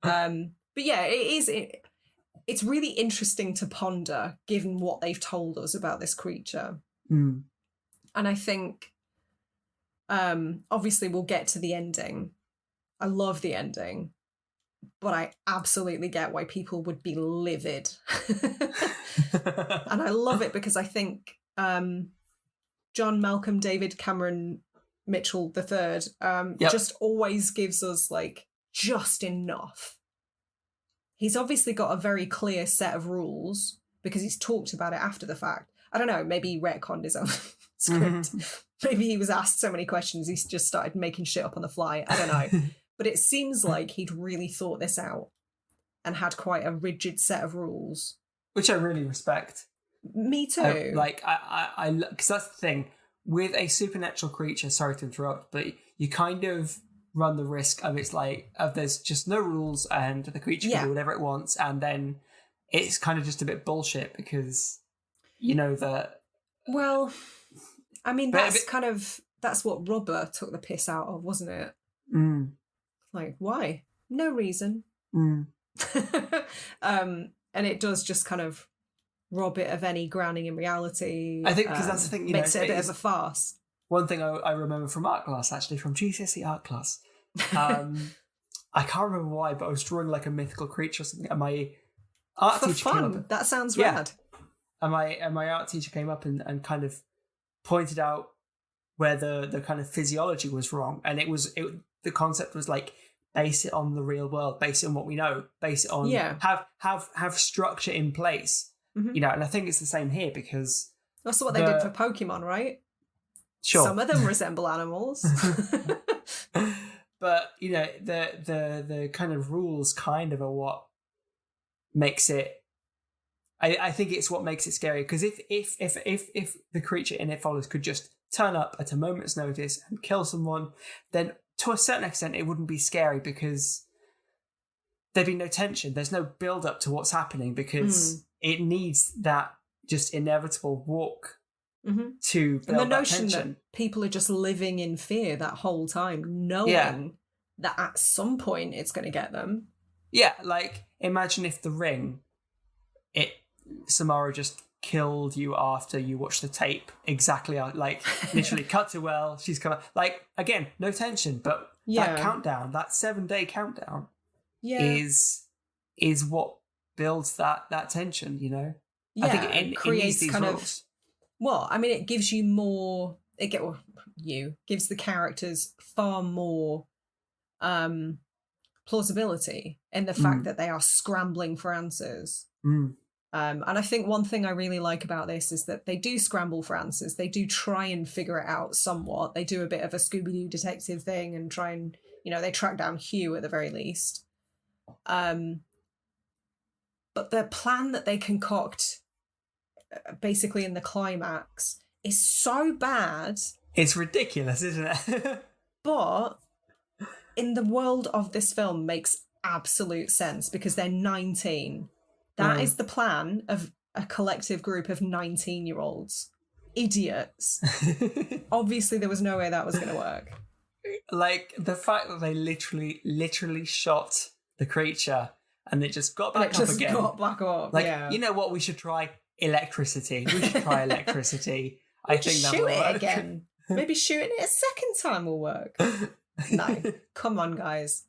But yeah, it's really interesting to ponder, given what they've told us about this creature. And I think, obviously we'll get to the ending. I love the ending, but I absolutely get why people would be livid. And I love it because I think... John Malcolm David Cameron Mitchell III just always gives us like just enough. He's obviously got a very clear set of rules, because he's talked about it after the fact. I don't know, maybe he retconned his own script. Maybe he was asked so many questions, he's just started making shit up on the fly. I don't know. But it seems like he'd really thought this out and had quite a rigid set of rules. Which I really respect. Me too. Because that's the thing. With a supernatural creature, sorry to interrupt, but you kind of run the risk of there's just no rules and the creature can do whatever it wants, and then it's kind of just a bit bullshit because you know that. Well, I mean, that's what Rubber took the piss out of, wasn't it? Mm. Like, why? No reason. Mm. And it does just kind of rob it of any grounding in reality. I think because that's the thing, makes it a bit of a farce. One thing I remember from art class, actually, from GCSE art class, I can't remember why, but I was drawing like a mythical creature or something, and my art For teacher fun. came up. That sounds rad. And my art teacher came up and kind of pointed out where the kind of physiology was wrong, and the concept was like, base it on the real world, base it on what we know, base it on have structure in place, and I think it's the same here because that's what they did for Pokemon, right? Sure, some of them resemble animals, but the kind of rules kind of are what makes it. I think it's what makes it scary because if the creature in It Follows could just turn up at a moment's notice and kill someone, then to a certain extent it wouldn't be scary because there'd be no tension. There's no build up to what's happening because it needs that just inevitable walk to build and the that notion tension. that people are just living in fear that whole time, knowing that at some point it's going to get them. Yeah, like imagine if The Ring, Samara just killed you after you watched the tape exactly like literally cut to she's kind of like, again, no tension, but that countdown, that 7-day countdown is what builds that tension, I think it creates these kind rules. It gives you more, gives the characters far more plausibility in the fact that they are scrambling for answers. And I think one thing I really like about this is that they do scramble for answers. They do try and figure it out somewhat. They do a bit of a Scooby-Doo detective thing and try and, they track down Hugh at the very least. But the plan that they concoct basically in the climax is so bad. It's ridiculous, isn't it? But in the world of this film makes absolute sense because they're 19. That is the plan of a collective group of 19-year-olds. Idiots. Obviously, there was no way that was going to work. Like, the fact that they literally shot the creature and it just got back up again. Got back up, like, you know what we should try? Electricity. We should try electricity. I think that will work. Shoot it again. Maybe shooting it a second time will work. No. Come on, guys.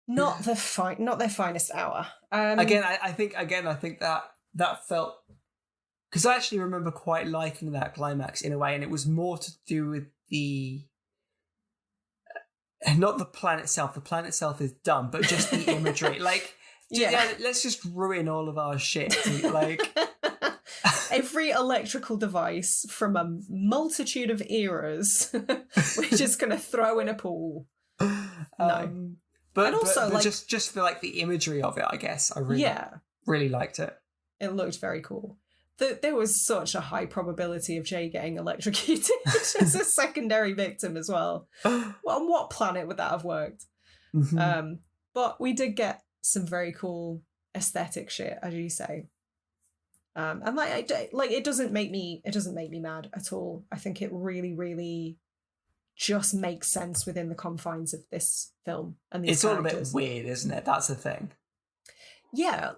Not their finest hour. I think that felt, because I actually remember quite liking that climax in a way, and it was more to do with the not the plan itself. The plan itself is dumb, but just the imagery. Like, let's just ruin all of our shit. Like every electrical device from a multitude of eras, we're just gonna throw in a pool. No. But just for like the imagery of it, I guess I really liked it. It looked very cool. There was such a high probability of Jay getting electrocuted as a secondary victim as well. Well, on what planet would that have worked? But we did get some very cool aesthetic shit, as you say. And it doesn't make me mad at all. I think it really, really just makes sense within the confines of this film and these characters. All a bit weird, isn't it? That's the thing. Yeah,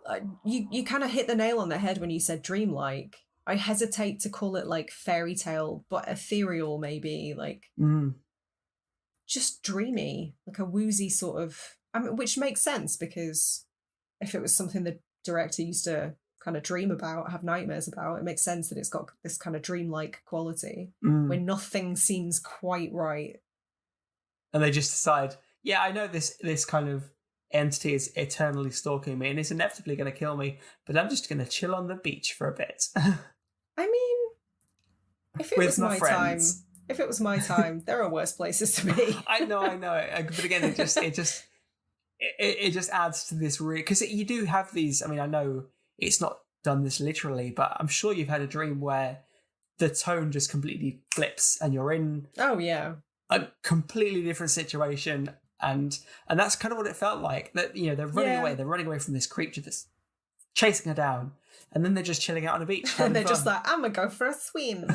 you kind of hit the nail on the head when you said dreamlike. I hesitate to call it like fairy tale, but ethereal maybe, like just dreamy, like a woozy sort of. I mean, which makes sense because if it was something the director used to kind of dream about, have nightmares about, it makes sense that it's got this kind of dreamlike quality where nothing seems quite right. And they just decide, I know this kind of entity is eternally stalking me and is inevitably going to kill me, but I'm just going to chill on the beach for a bit. I mean, if it With was my my friends. time, if it was my time, there are worse places to be. I know. But again, it just adds to this because you do have these. I mean, I know it's not done this literally, but I'm sure you've had a dream where the tone just completely flips and you're in Oh yeah, a completely different situation, and that's kind of what it felt like. That they're running away. They're running away from this creature that's chasing her down, and then they're just chilling out on a beach. and they're just like, I'm gonna go for a swim.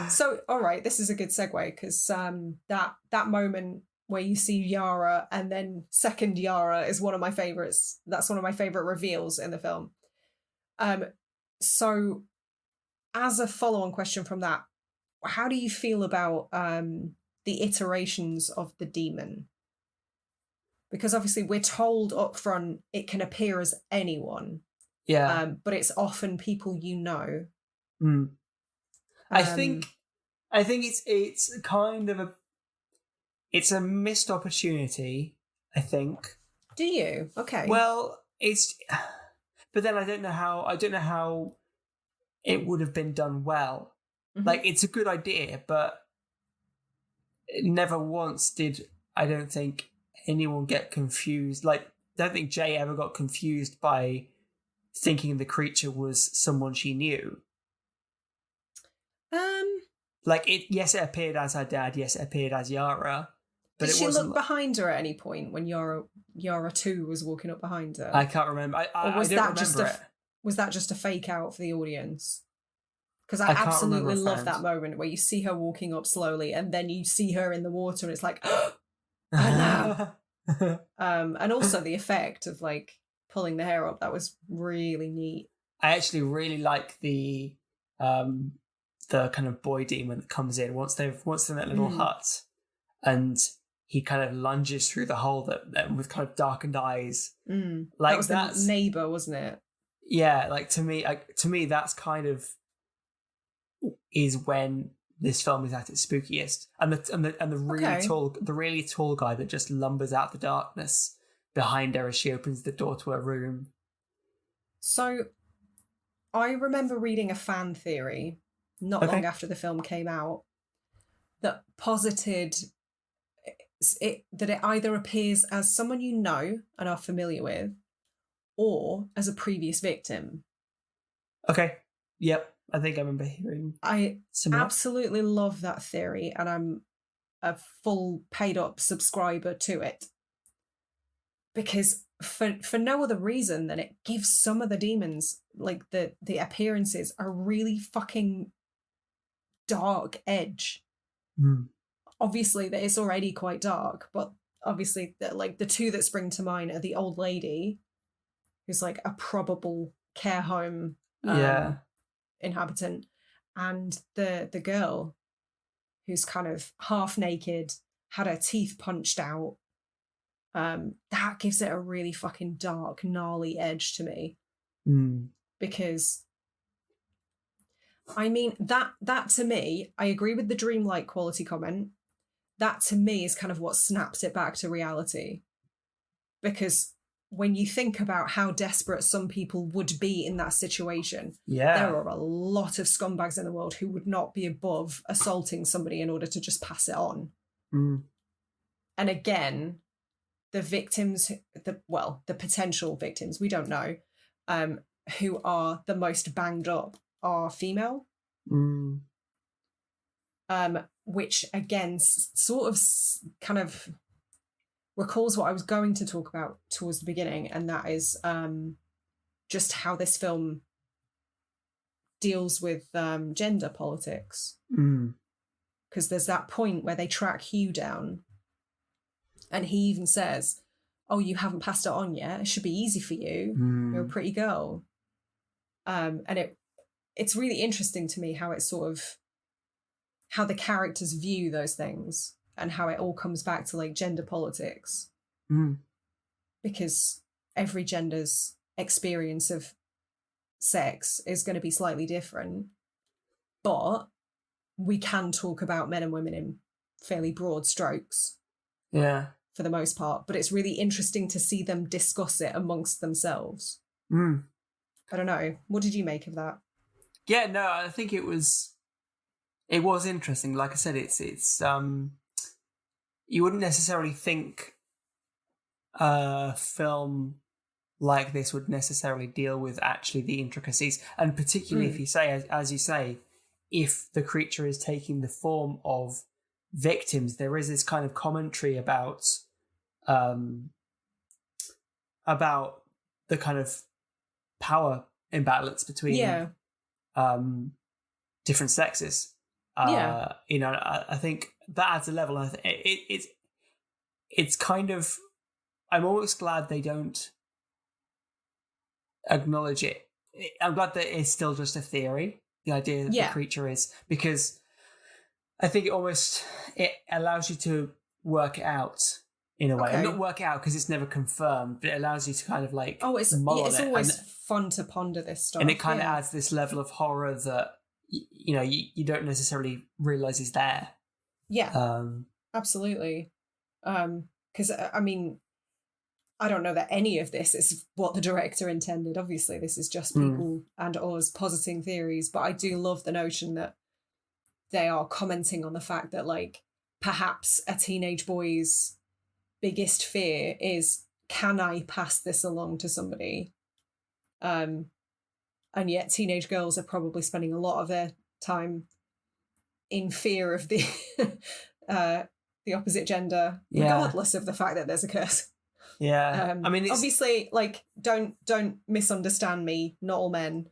So all right, this is a good segue because that moment where you see Yara and then second Yara is one of my favorites. That's one of my favorite reveals in the film. So as a follow-on question from that, how do you feel about the iterations of the demon? Because obviously we're told up front it can appear as anyone. Yeah. But it's often people you know. I think it's kind of it's a missed opportunity, I think. Do you? Okay. Well, but then I don't know how it would have been done well. Mm-hmm. Like, it's a good idea, but never once did, I don't think, anyone get confused. Like, I don't think Jay ever got confused by thinking the creature was someone she knew. Like, yes, it appeared as her dad. Yes, it appeared as Yara. But did she look behind her at any point when Yara 2 was walking up behind her? I can't remember. I don't remember it. Was that just a fake out for the audience? Because I absolutely love that moment where you see her walking up slowly and then you see her in the water and it's like, oh no. And also the effect of like pulling the hair up, that was really neat. I actually really like the kind of boy demon that comes in once they're in that little hut, and he kind of lunges through the hole that with kind of darkened eyes. Like that was the neighbor, wasn't it? Yeah, like to me that's kind of is when this film is at its spookiest, and the really tall guy that just lumbers out the darkness behind her as she opens the door to her room. So I remember reading a fan theory not long after the film came out that posited that it either appears as someone you know and are familiar with or as a previous victim. Okay. Yep. I think I remember hearing. I absolutely love that theory, and I'm a full paid up subscriber to it. Because for no other reason than it gives some of the demons, like the appearances, a really fucking dark edge. Obviously that it's already quite dark, but obviously the two that spring to mind are the old lady who's like a probable care home inhabitant, and the girl who's kind of half naked, had her teeth punched out. That gives it a really fucking dark, gnarly edge to me. Because I mean that to me, I agree with the dreamlike quality comment. That to me is kind of what snaps it back to reality. Because when you think about how desperate some people would be in that situation, there are a lot of scumbags in the world who would not be above assaulting somebody in order to just pass it on. And again, the victims, the potential victims, we don't know, who are the most banged up are female. Which again sort of kind of recalls what I was going to talk about towards the beginning, and that is just how this film deals with gender politics. Because there's that point where they track Hugh down, and he even says, "Oh, you haven't passed it on yet. It should be easy for you. You're a pretty girl." And it's really interesting to me how it's sort of how the characters view those things and how it all comes back to like gender politics. Because every gender's experience of sex is going to be slightly different, but we can talk about men and women in fairly broad strokes. for the most part, but it's really interesting to see them discuss it amongst themselves. Mm. I don't know. What did you make of that? Yeah, no, I think it was interesting. Like I said, it's you wouldn't necessarily think a film like this would necessarily deal with actually the intricacies, and particularly if you say, as you say, if the creature is taking the form of victims, there is this kind of commentary about the kind of power imbalance between different sexes. You know, I think that adds a level. I think it's kind of, I'm almost glad they don't acknowledge it. I'm glad that it's still just a theory, the idea that the creature is, because I think it allows you to work it out in a way. And not work it out because it's never confirmed, but it allows you to kind of like it's always fun to ponder this stuff. And it kind of adds this level of horror that you don't necessarily realize is there. Yeah, absolutely. Because I mean, I don't know that any of this is what the director intended. Obviously, this is just people and us positing theories, but I do love the notion that they are commenting on the fact that, like, perhaps a teenage boy's biggest fear is, can I pass this along to somebody? And yet teenage girls are probably spending a lot of their time in fear of the the opposite gender, regardless of the fact that there's a curse. Yeah, I mean, obviously, like, don't misunderstand me. Not all men.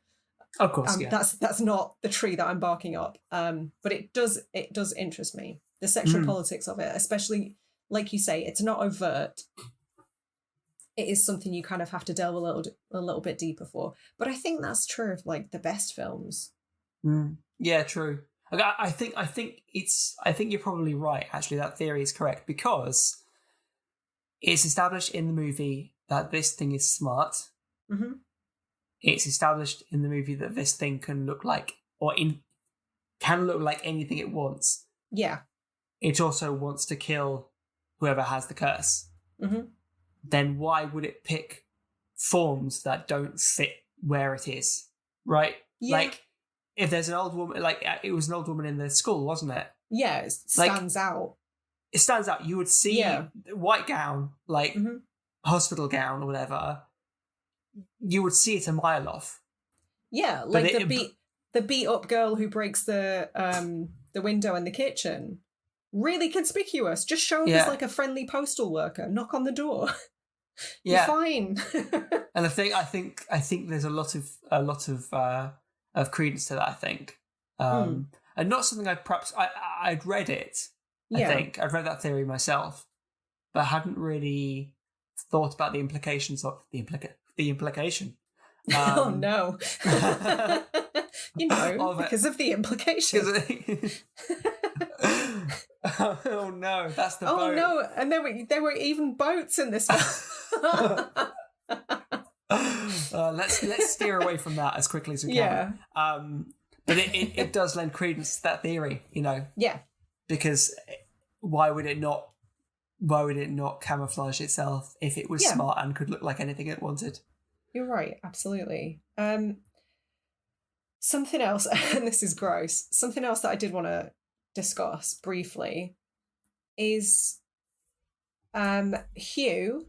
Of course, that's not the tree that I'm barking up. But it does interest me, the sexual politics of it, especially, like you say, it's not overt. It is something you kind of have to delve a little bit deeper for. But I think that's true of, like, the best films. Yeah, true. I think you're probably right. Actually, that theory is correct, because it's established in the movie that this thing is smart. Mm-hmm. It's established in the movie that this thing can look like anything it wants. Yeah. It also wants to kill whoever has the curse. Mm-hmm. Then why would it pick forms that don't fit where it is? Right? Yeah. Like, if there's an old woman, like, it was an old woman in the school, wasn't it? Yeah, it stands out. It stands out. You would see white gown, like hospital gown or whatever. You would see it a mile off. Yeah, like the beat up girl who breaks the window in the kitchen. Really conspicuous. Just show up as, like, a friendly postal worker. Knock on the door. You're fine. And I think there's a lot of credence to that. I think, and not something I'd read it. I think I'd read that theory myself, but I hadn't really thought about the implications of the implication. Oh no! Because of the implication. Oh no, that's the boat. Oh no, and there were even boats in this film. Let's steer away from that as quickly as we can. But it does lend credence to that theory, Yeah. Because why would it not camouflage itself if it was smart and could look like anything it wanted? You're right, absolutely. Something else, and this is gross, something else that I did want to discuss briefly is Hugh.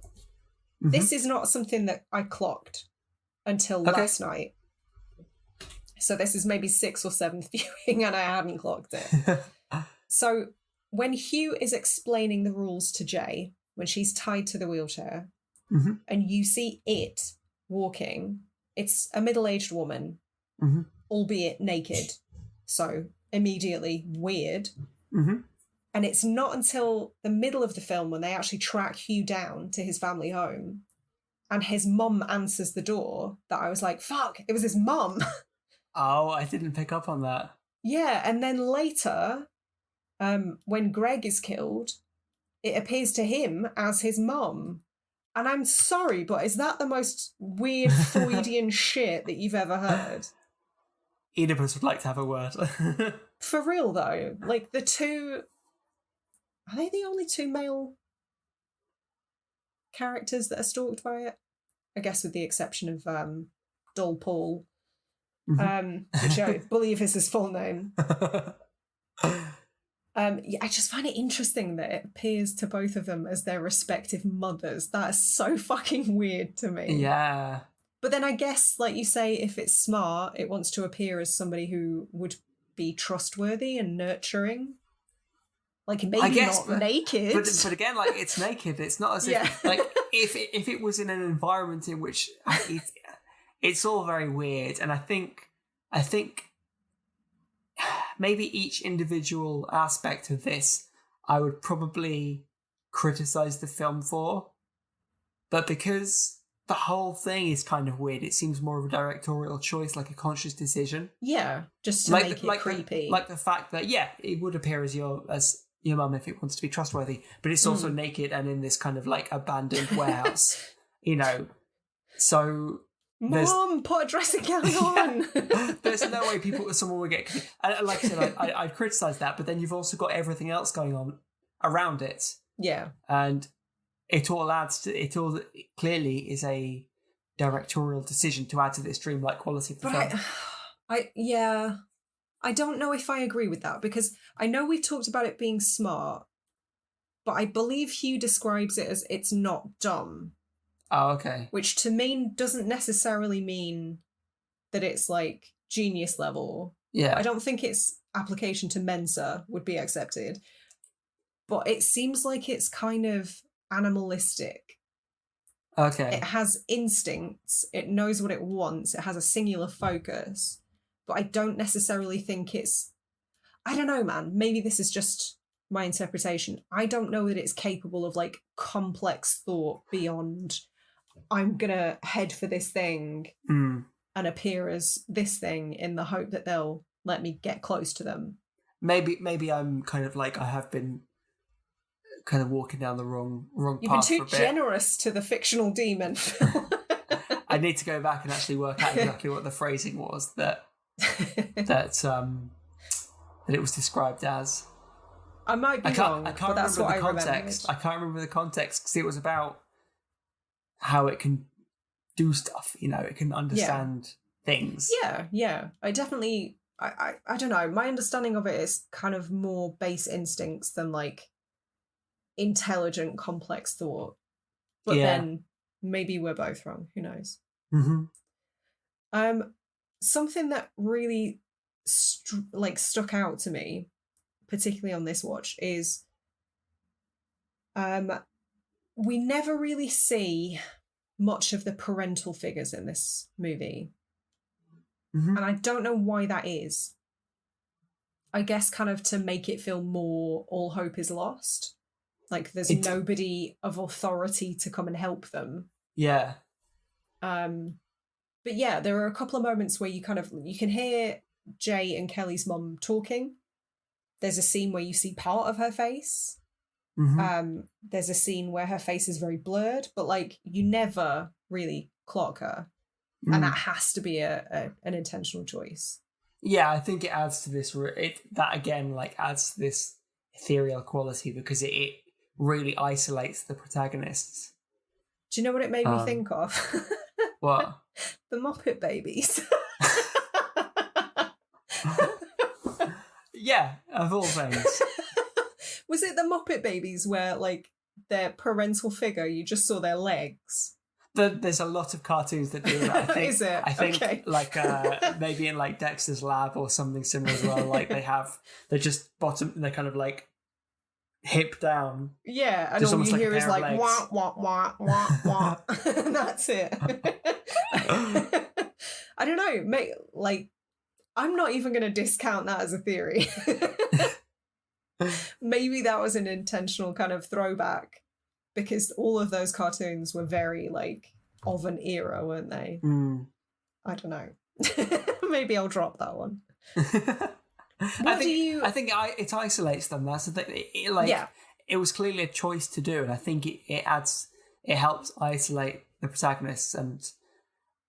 This is not something that I clocked until last night. So this is maybe 6th or 7th viewing and I hadn't clocked it. So when Hugh is explaining the rules to Jay, when she's tied to the wheelchair, and you see it walking, it's a middle-aged woman, albeit naked. So immediately weird. And it's not until the middle of the film when they actually track Hugh down to his family home and his mum answers the door that I was like, fuck, it was his mum. Oh, I didn't pick up on that. Yeah, and then later, when Greg is killed, it appears to him as his mum. And I'm sorry, but is that the most weird Freudian shit that you've ever heard? Oedipus would like to have a word. For real, though. Like, the two... Are they the only two male characters that are stalked by it. I guess with the exception of Dull Paul, which I believe is his full name. Yeah, I just find it interesting that it appears to both of them as their respective mothers. That is so fucking weird to me. Yeah. But then I guess, like you say, if it's smart, it wants to appear as somebody who would be trustworthy and nurturing. Like, maybe not naked. But again, like, it's naked. It's not as if, like, if it was in an environment in which it's all very weird. And I think maybe each individual aspect of this I would probably criticize the film for. But because the whole thing is kind of weird, it seems more of a directorial choice, like a conscious decision. Yeah, just to make it creepy. Like the fact that, it would appear as your mum if it wants to be trustworthy, but it's also naked and in this kind of like abandoned warehouse, so... Mom, put a dressing gown on. There's no way someone would get... And like I said, I'd criticise that, but then you've also got everything else going on around it. Yeah. And it all clearly is a directorial decision to add to this dreamlike quality of the film. I don't know if I agree with that, because I know we've talked about it being smart, but I believe Hugh describes it as it's not dumb. Oh, okay. Which to me doesn't necessarily mean that it's like genius level. Yeah. I don't think its application to Mensa would be accepted. But it seems like it's kind of animalistic. Okay. It has instincts. It knows what it wants. It has a singular focus. But I don't necessarily think it's... I don't know, man. Maybe this is just my interpretation. I don't know that it's capable of like complex thought beyond... I'm gonna head for this thing and appear as this thing in the hope that they'll let me get close to them. Maybe I'm kind of like I have been kind of walking down the wrong You've path. You've been too generous to the fictional demon film. I need to go back and actually work out exactly what the phrasing was that it was described as. I might be wrong. I can't remember the context. I can't remember the context because it was about how it can do stuff, it can understand things. Yeah. I definitely, I don't know. My understanding of it is kind of more base instincts than like intelligent, complex thought. But then maybe we're both wrong. Who knows? Mm-hmm. Something that really stuck out to me, particularly on this watch, is we never really see much of the parental figures in this movie. Mm-hmm. And I don't know why that is. I guess kind of to make it feel more all hope is lost. Like there's nobody of authority to come and help them. Yeah. But yeah, there are a couple of moments where you can hear Jay and Kelly's mum talking. There's a scene where you see part of her face. Mm-hmm. There's a scene where her face is very blurred, but like you never really clock her, and that has to be an intentional choice. Yeah, I think it adds to this. That again, like adds to this ethereal quality because it really isolates the protagonists. Do you know what it made me think of? What? The Muppet Babies. Yeah, of all things. Was it the Muppet Babies where, like, their parental figure, you just saw their legs? There's a lot of cartoons that do that. I think, Is it? I think, okay. like, maybe in, like, Dexter's Lab or something similar as well. Like, they're just they're kind of, like, hip down. Yeah, and just all you hear like is, like, wah, wah, wah, wah, wah. And that's it. I don't know, mate, like, I'm not even going to discount that as a theory. Maybe that was an intentional kind of throwback because all of those cartoons were very like of an era, weren't they? I don't know. Maybe I'll drop that one. I think it isolates them. That's the thing. It was clearly a choice to do, and I think it helps isolate the protagonists and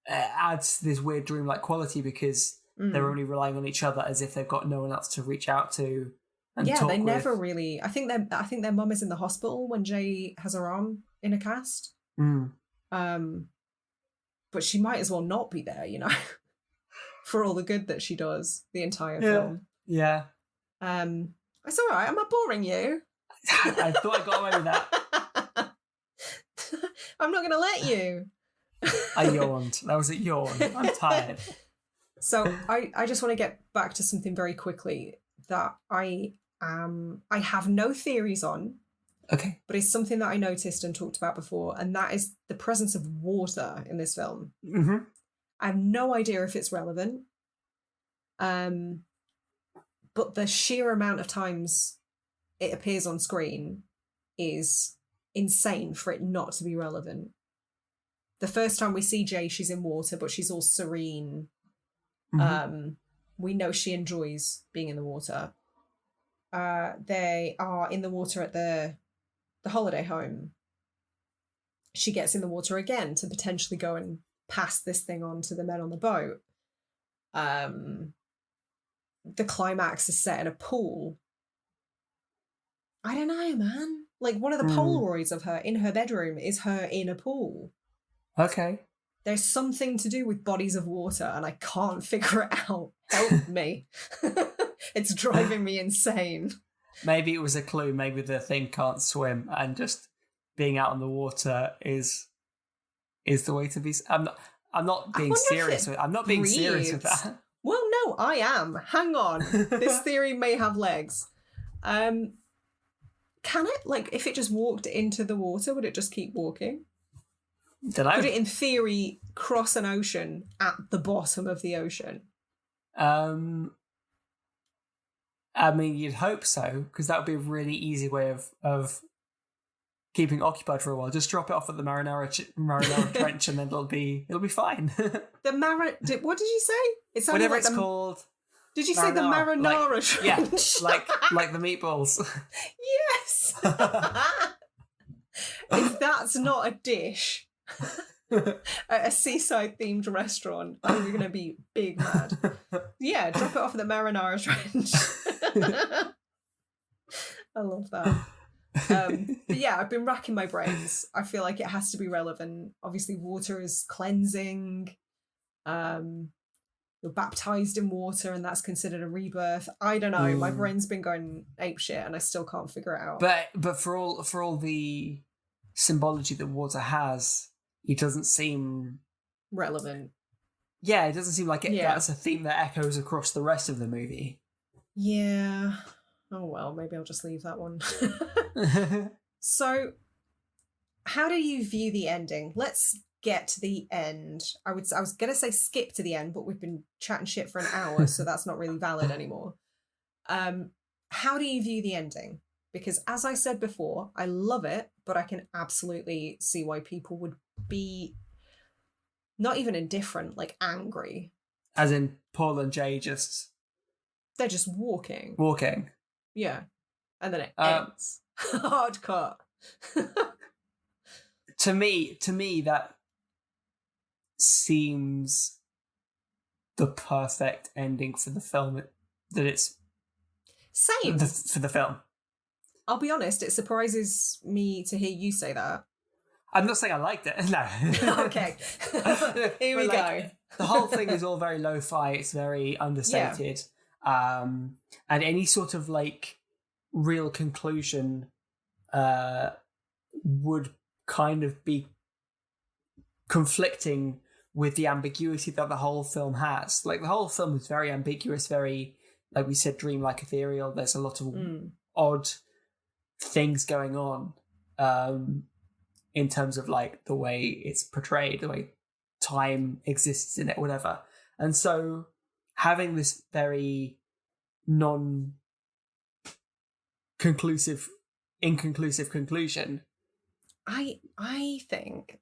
adds this weird dreamlike quality because they're only relying on each other as if they've got no one else to reach out to. And yeah, talk they with. never really. I think their mum is in the hospital when Jay has her arm in a cast. Mm. But she might as well not be there, for all the good that she does the entire film. Yeah. It's all right. Am I boring you? I thought I got away with that. I'm not going to let you. I yawned. That was a yawn. I'm tired. So I just want to get back to something very quickly that I have no theories on. Okay. But it's something that I noticed and talked about before, and that is the presence of water in this film. Mm-hmm. I have no idea if it's relevant. But the sheer amount of times it appears on screen is insane for it not to be relevant. The first time we see Jay, she's in water, but she's all serene. Mm-hmm. We know she enjoys being in the water. They are in the water at the holiday home. She gets in the water again to potentially go and pass this thing on to the men on the boat. The climax is set in a pool. I don't know, man. Like, one of the Polaroids of her in her bedroom is her in a pool. Okay. There's something to do with bodies of water, and I can't figure it out. Help me. It's driving me insane. Maybe it was a clue. Maybe the thing can't swim, and just being out on the water is the way to be. I'm not being serious. I'm not being serious with that. Well, no, I am. Hang on. This theory may have legs. Can it, like, if it just walked into the water, would it just keep walking? Don't know. Could it, in theory, cross an ocean at the bottom of the ocean? I mean, you'd hope so, because that would be a really easy way of keeping occupied for a while. Just drop it off at the Marinara Trench, and then it'll be fine. What did you say? It whatever like it's called. Did you say the Marinara Trench? Yeah, like the meatballs. Yes. If that's not a dish at a seaside themed restaurant, I'm gonna be big mad. Yeah, drop it off at the Marinara Trench. I love that. But yeah, I've been racking my brains. I feel like it has to be relevant. Obviously, water is cleansing. You're baptized in water, and that's considered a rebirth. I don't know. My brain's been going apeshit, and I still can't figure it out. But for all the symbology that water has, it doesn't seem relevant. Yeah, it doesn't seem like that's a theme that echoes across the rest of the movie. Yeah. Oh well, maybe I'll just leave that one. So, how do you view the ending? Let's get to the end. I was gonna say skip to the end, but we've been chatting shit for an hour, so that's not really valid anymore. How do you view the ending? Because as I said before, I love it, but I can absolutely see why people would be not even indifferent, like angry. As in Paul and Jay they're just walking. Yeah. And then it ends. Hard cut. To me, that seems the perfect ending for the film. That it's same for the film. I'll be honest, it surprises me to hear you say that. I'm not saying I liked it. No. Okay. Here we go. The whole thing is all very lo-fi. It's very understated. Yeah. And any sort of like real conclusion would kind of be conflicting with the ambiguity that the whole film has. Like, the whole film is very ambiguous, very, like we said, dreamlike, ethereal. There's a lot of odd things going on in terms of like the way it's portrayed, the way time exists in it, whatever. And so having this very inconclusive conclusion, I think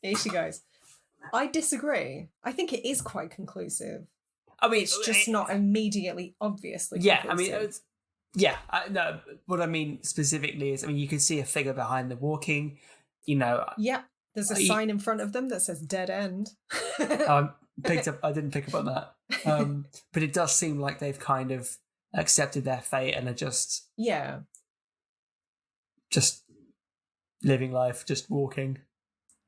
here she goes. I disagree. I think it is quite conclusive. I mean, it's just not immediately obviously conclusive. I mean, no, what I mean specifically is, I mean, you can see a figure behind them walking, Yeah, there's a sign in front of them that says dead end. I didn't pick up on that. But it does seem like they've kind of accepted their fate and are just living life, just walking.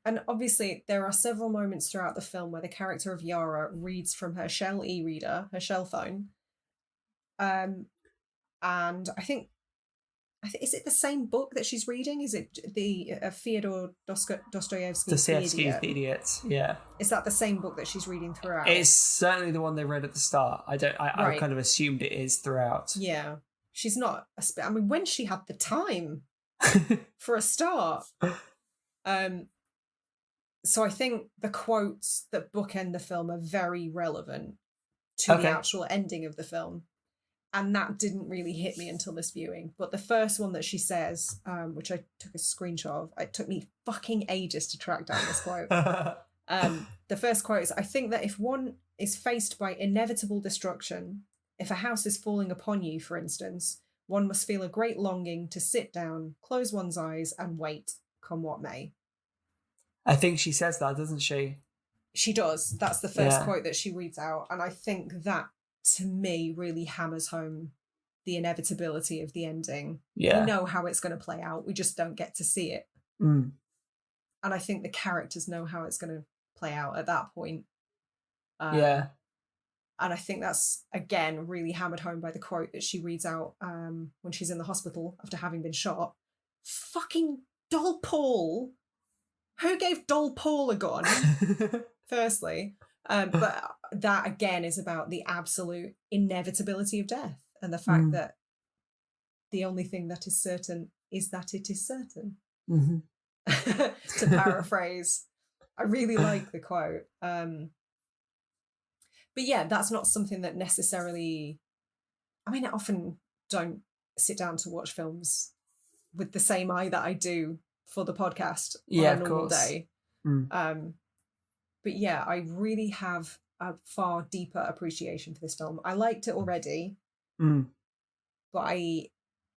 And obviously, there are several moments throughout the film where the character of Yara reads from her Shell e-reader, her Shell phone. And I think is it the same book that she's reading? Is it the Fyodor Dostoevsky's The Idiot? Yeah. Is that the same book that she's reading throughout? It's certainly the one they read at the start. I kind of assumed it is throughout. Yeah. She's not I mean, when she had the time for a start. So I think the quotes that bookend the film are very relevant to the actual ending of the film. And that didn't really hit me until this viewing. But the first one that she says, which I took a screenshot of, it took me fucking ages to track down this quote. The first quote is, "I think that if one is faced by inevitable destruction, if a house is falling upon you, for instance, one must feel a great longing to sit down, close one's eyes, and wait, come what may." I think she says that, doesn't she? She does. That's the first quote that she reads out. And I think that, to me, really hammers home the inevitability of the ending. Yeah. We know how it's going to play out. We just don't get to see it. Mm. And I think the characters know how it's going to play out at that point. Yeah. And I think that's, again, really hammered home by the quote that she reads out when she's in the hospital after having been shot. Fucking Doll Paul. Who gave Doll Paul a gun? Firstly. But that, again, is about the absolute inevitability of death and the fact that the only thing that is certain is that it is certain. Mm-hmm. To paraphrase. I really like the quote. But yeah, that's not something that necessarily... I mean, I often don't sit down to watch films with the same eye that I do for the podcast on a normal day. But yeah, I really have a far deeper appreciation for this film. I liked it already, but I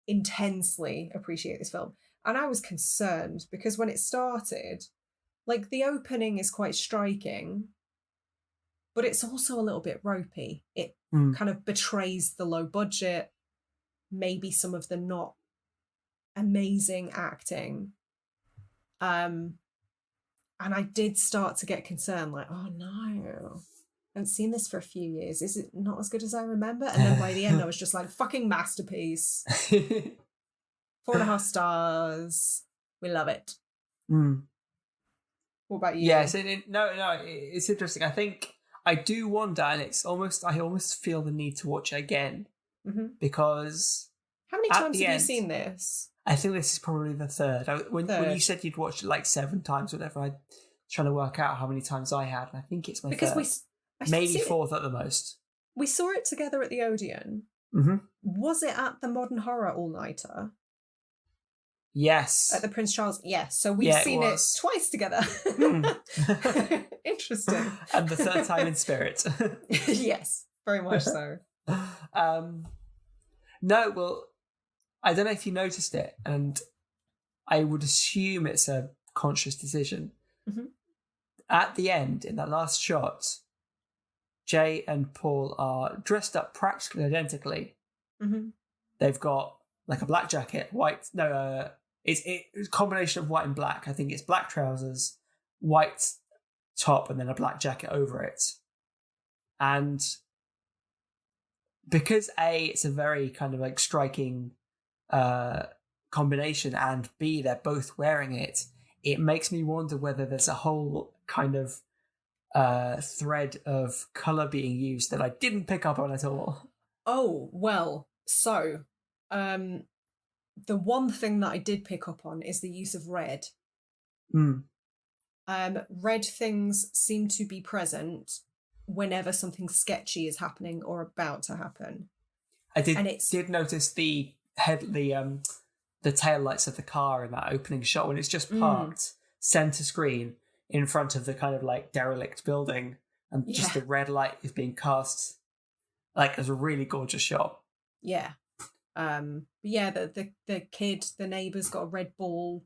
intensely appreciate this film. And I was concerned because when it started, like, the opening is quite striking, but it's also a little bit ropey. It kind of betrays the low budget, maybe some of the not amazing acting. And I did start to get concerned, like, oh no, I haven't seen this for a few years. Is it not as good as I remember? And then by the end, I was just like, fucking masterpiece. 4.5 stars. We love it. What about you? Yes, it's interesting. I think I do wonder, and I almost feel the need to watch it again because how many times have you seen this? I think this is probably the third. When you said you'd watched it like 7 times, whatever, I was trying to work out how many times I had, and I think it's my third. Maybe 4th at the most. We saw it together at the Odeon. Was it at the Modern Horror All-Nighter? Yes. At the Prince Charles? Yes. So we've seen it twice together. Interesting. And the third time in spirit. Yes, very much so. No, well, I don't know if you noticed it, and I would assume it's a conscious decision. At the end, in that last shot, Jay and Paul are dressed up practically identically. They've got like a black jacket, it's a combination of white and black. I think it's black trousers, white top, and then a black jacket over it. And because A, it's a very kind of like striking combination, and B, they're both wearing it, it makes me wonder whether there's a whole kind of thread of colour being used that I didn't pick up on at all. Oh, well, so the one thing that I did pick up on is the use of red. Red things seem to be present whenever something sketchy is happening or about to happen. I did notice the tail lights of the car in that opening shot when it's just parked center screen in front of the kind of like derelict building, and just the red light is being cast. Like, it's a really gorgeous shot. Yeah. The kid, the neighbour's got a red ball.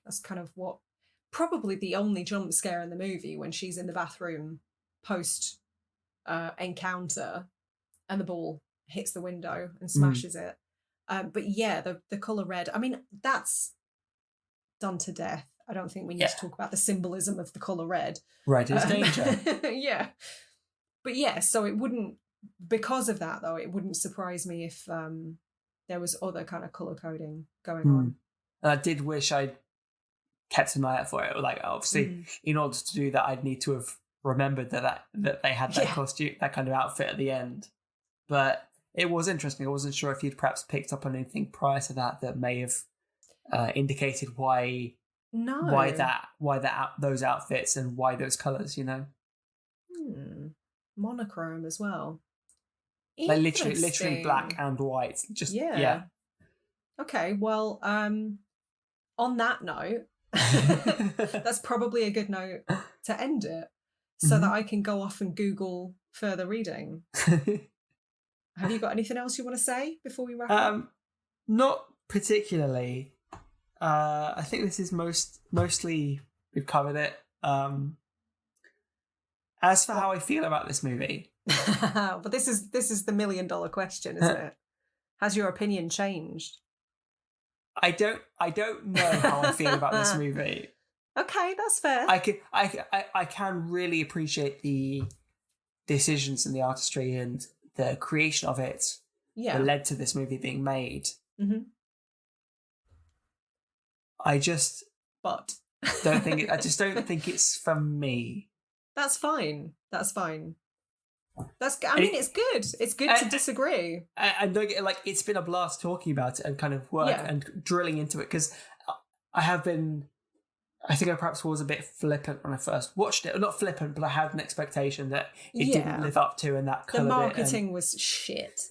That's kind of what, probably the only jump scare in the movie, when she's in the bathroom post encounter and the ball hits the window and smashes it. But yeah, the colour red, I mean, that's done to death. I don't think we need to talk about the symbolism of the colour red. Red is danger. Yeah. But yeah, so it wouldn't, because of that though, it wouldn't surprise me if there was other kind of colour coding going on. And I did wish I'd kept an eye out for it. Like, obviously, in order to do that, I'd need to have remembered that they had that costume, that kind of outfit at the end. But it was interesting. I wasn't sure if you'd perhaps picked up on anything prior to that may have indicated why those outfits and why those colours, you know. Monochrome as well. Like literally black and white. Just yeah. Okay, well, on that note, that's probably a good note to end it, so that I can go off and Google further reading. Have you got anything else you want to say before we wrap up? Not particularly. I think this is mostly we've covered it. As for how I feel about this movie, but this is the $1 million question, isn't it? Has your opinion changed? I don't know how I feel about this movie. Okay, that's fair. I can really appreciate the decisions and the artistry and the creation of it that led to this movie being made. Mm-hmm. I just don't think it's for me. That's fine. It's good. It's good to disagree. And don't get, like, it's been a blast talking about it and kind of work and drilling into it, because I think I perhaps was a bit flippant when I first watched it. Not flippant, but I had an expectation that it didn't live up to, and that the marketing was shit.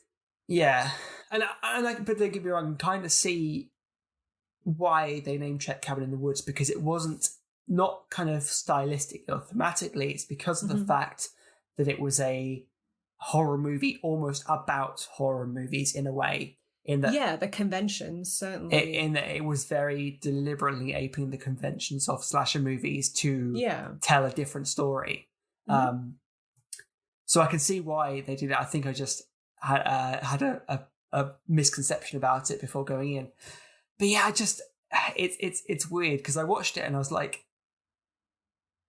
Yeah, but don't get me wrong, I can kind of see why they name checked Cabin in the Woods, because it wasn't not kind of stylistic or thematically. It's because of the fact that it was a horror movie almost about horror movies in a way. In that, the conventions, certainly. In that it was very deliberately aping the conventions of slasher movies to tell a different story. So I can see why they did it. I think I just had a misconception about it before going in. But yeah, it's weird, because I watched it and I was like,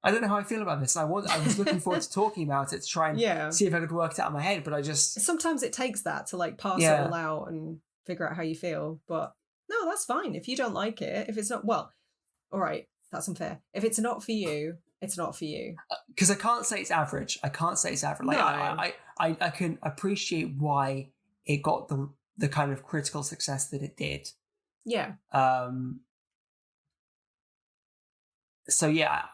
I don't know how I feel about this. I was looking forward to talking about it to try and see if I could work it out in my head, but I just... Sometimes it takes that to like parse it all out and figure out how you feel. But no, that's fine. If you don't like it, if it's not... Well, all right, that's unfair. If it's not for you, it's not for you. Because I can't say it's average. Like, no. I can appreciate why it got the kind of critical success that it did. Yeah. So yeah.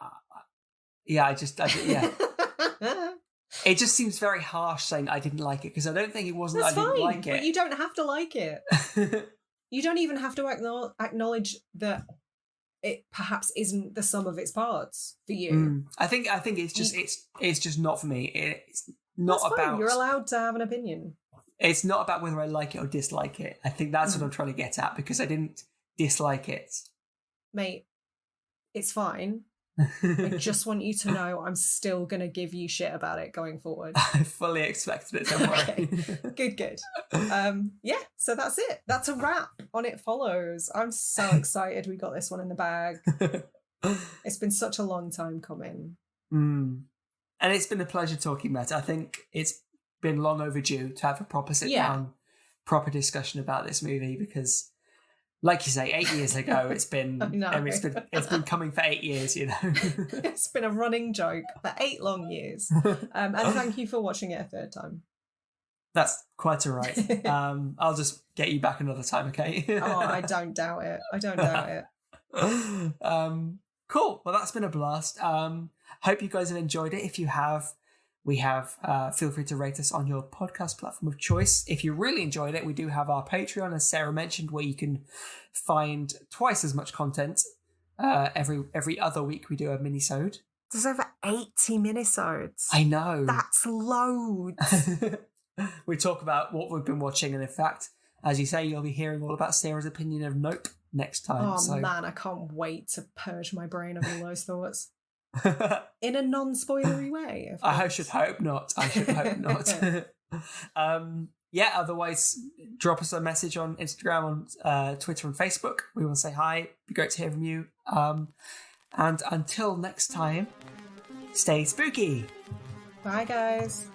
It just seems very harsh saying I didn't like it, because I don't think it wasn't That's that I didn't fine, like it. But you don't have to like it. You don't even have to acknowledge that it perhaps isn't the sum of its parts for you. I think it's just it's just not for me. It's not That's fine. about... You're allowed to have an opinion. It's not about whether I like it or dislike it. I think that's what I'm trying to get at, because I didn't dislike it. Mate, it's fine. I just want you to know I'm still going to give you shit about it going forward. I fully expected it, don't worry. Okay. Good. So that's it. That's a wrap on It Follows. I'm so excited we got this one in the bag. It's been such a long time coming. And it's been a pleasure talking about it. I think it's been long overdue to have a proper sit-down, proper discussion about this movie, because... Like you say, 8 years ago, it's been it's been coming for 8 years, you know. It's been a running joke for 8 long years. And thank you for watching it a third time. That's quite all right. I'll just get you back another time, okay? Oh, I don't doubt it. Cool. Well, that's been a blast. Hope you guys have enjoyed it. If you have, feel free to rate us on your podcast platform of choice. If you really enjoyed it, we do have our Patreon, as Sarah mentioned, where you can find twice as much content. Every other week we do a mini-sode. There's over 80 minisodes. I know. That's loads. We talk about what we've been watching, and in fact, as you say, you'll be hearing all about Sarah's opinion of Nope next time. Oh man, I can't wait to purge my brain of all those thoughts. In a non-spoilery way. I should hope not. yeah, otherwise, drop us a message on Instagram, on Twitter and Facebook. We will say hi. It'd be great to hear from you. And until next time, stay spooky. Bye, guys.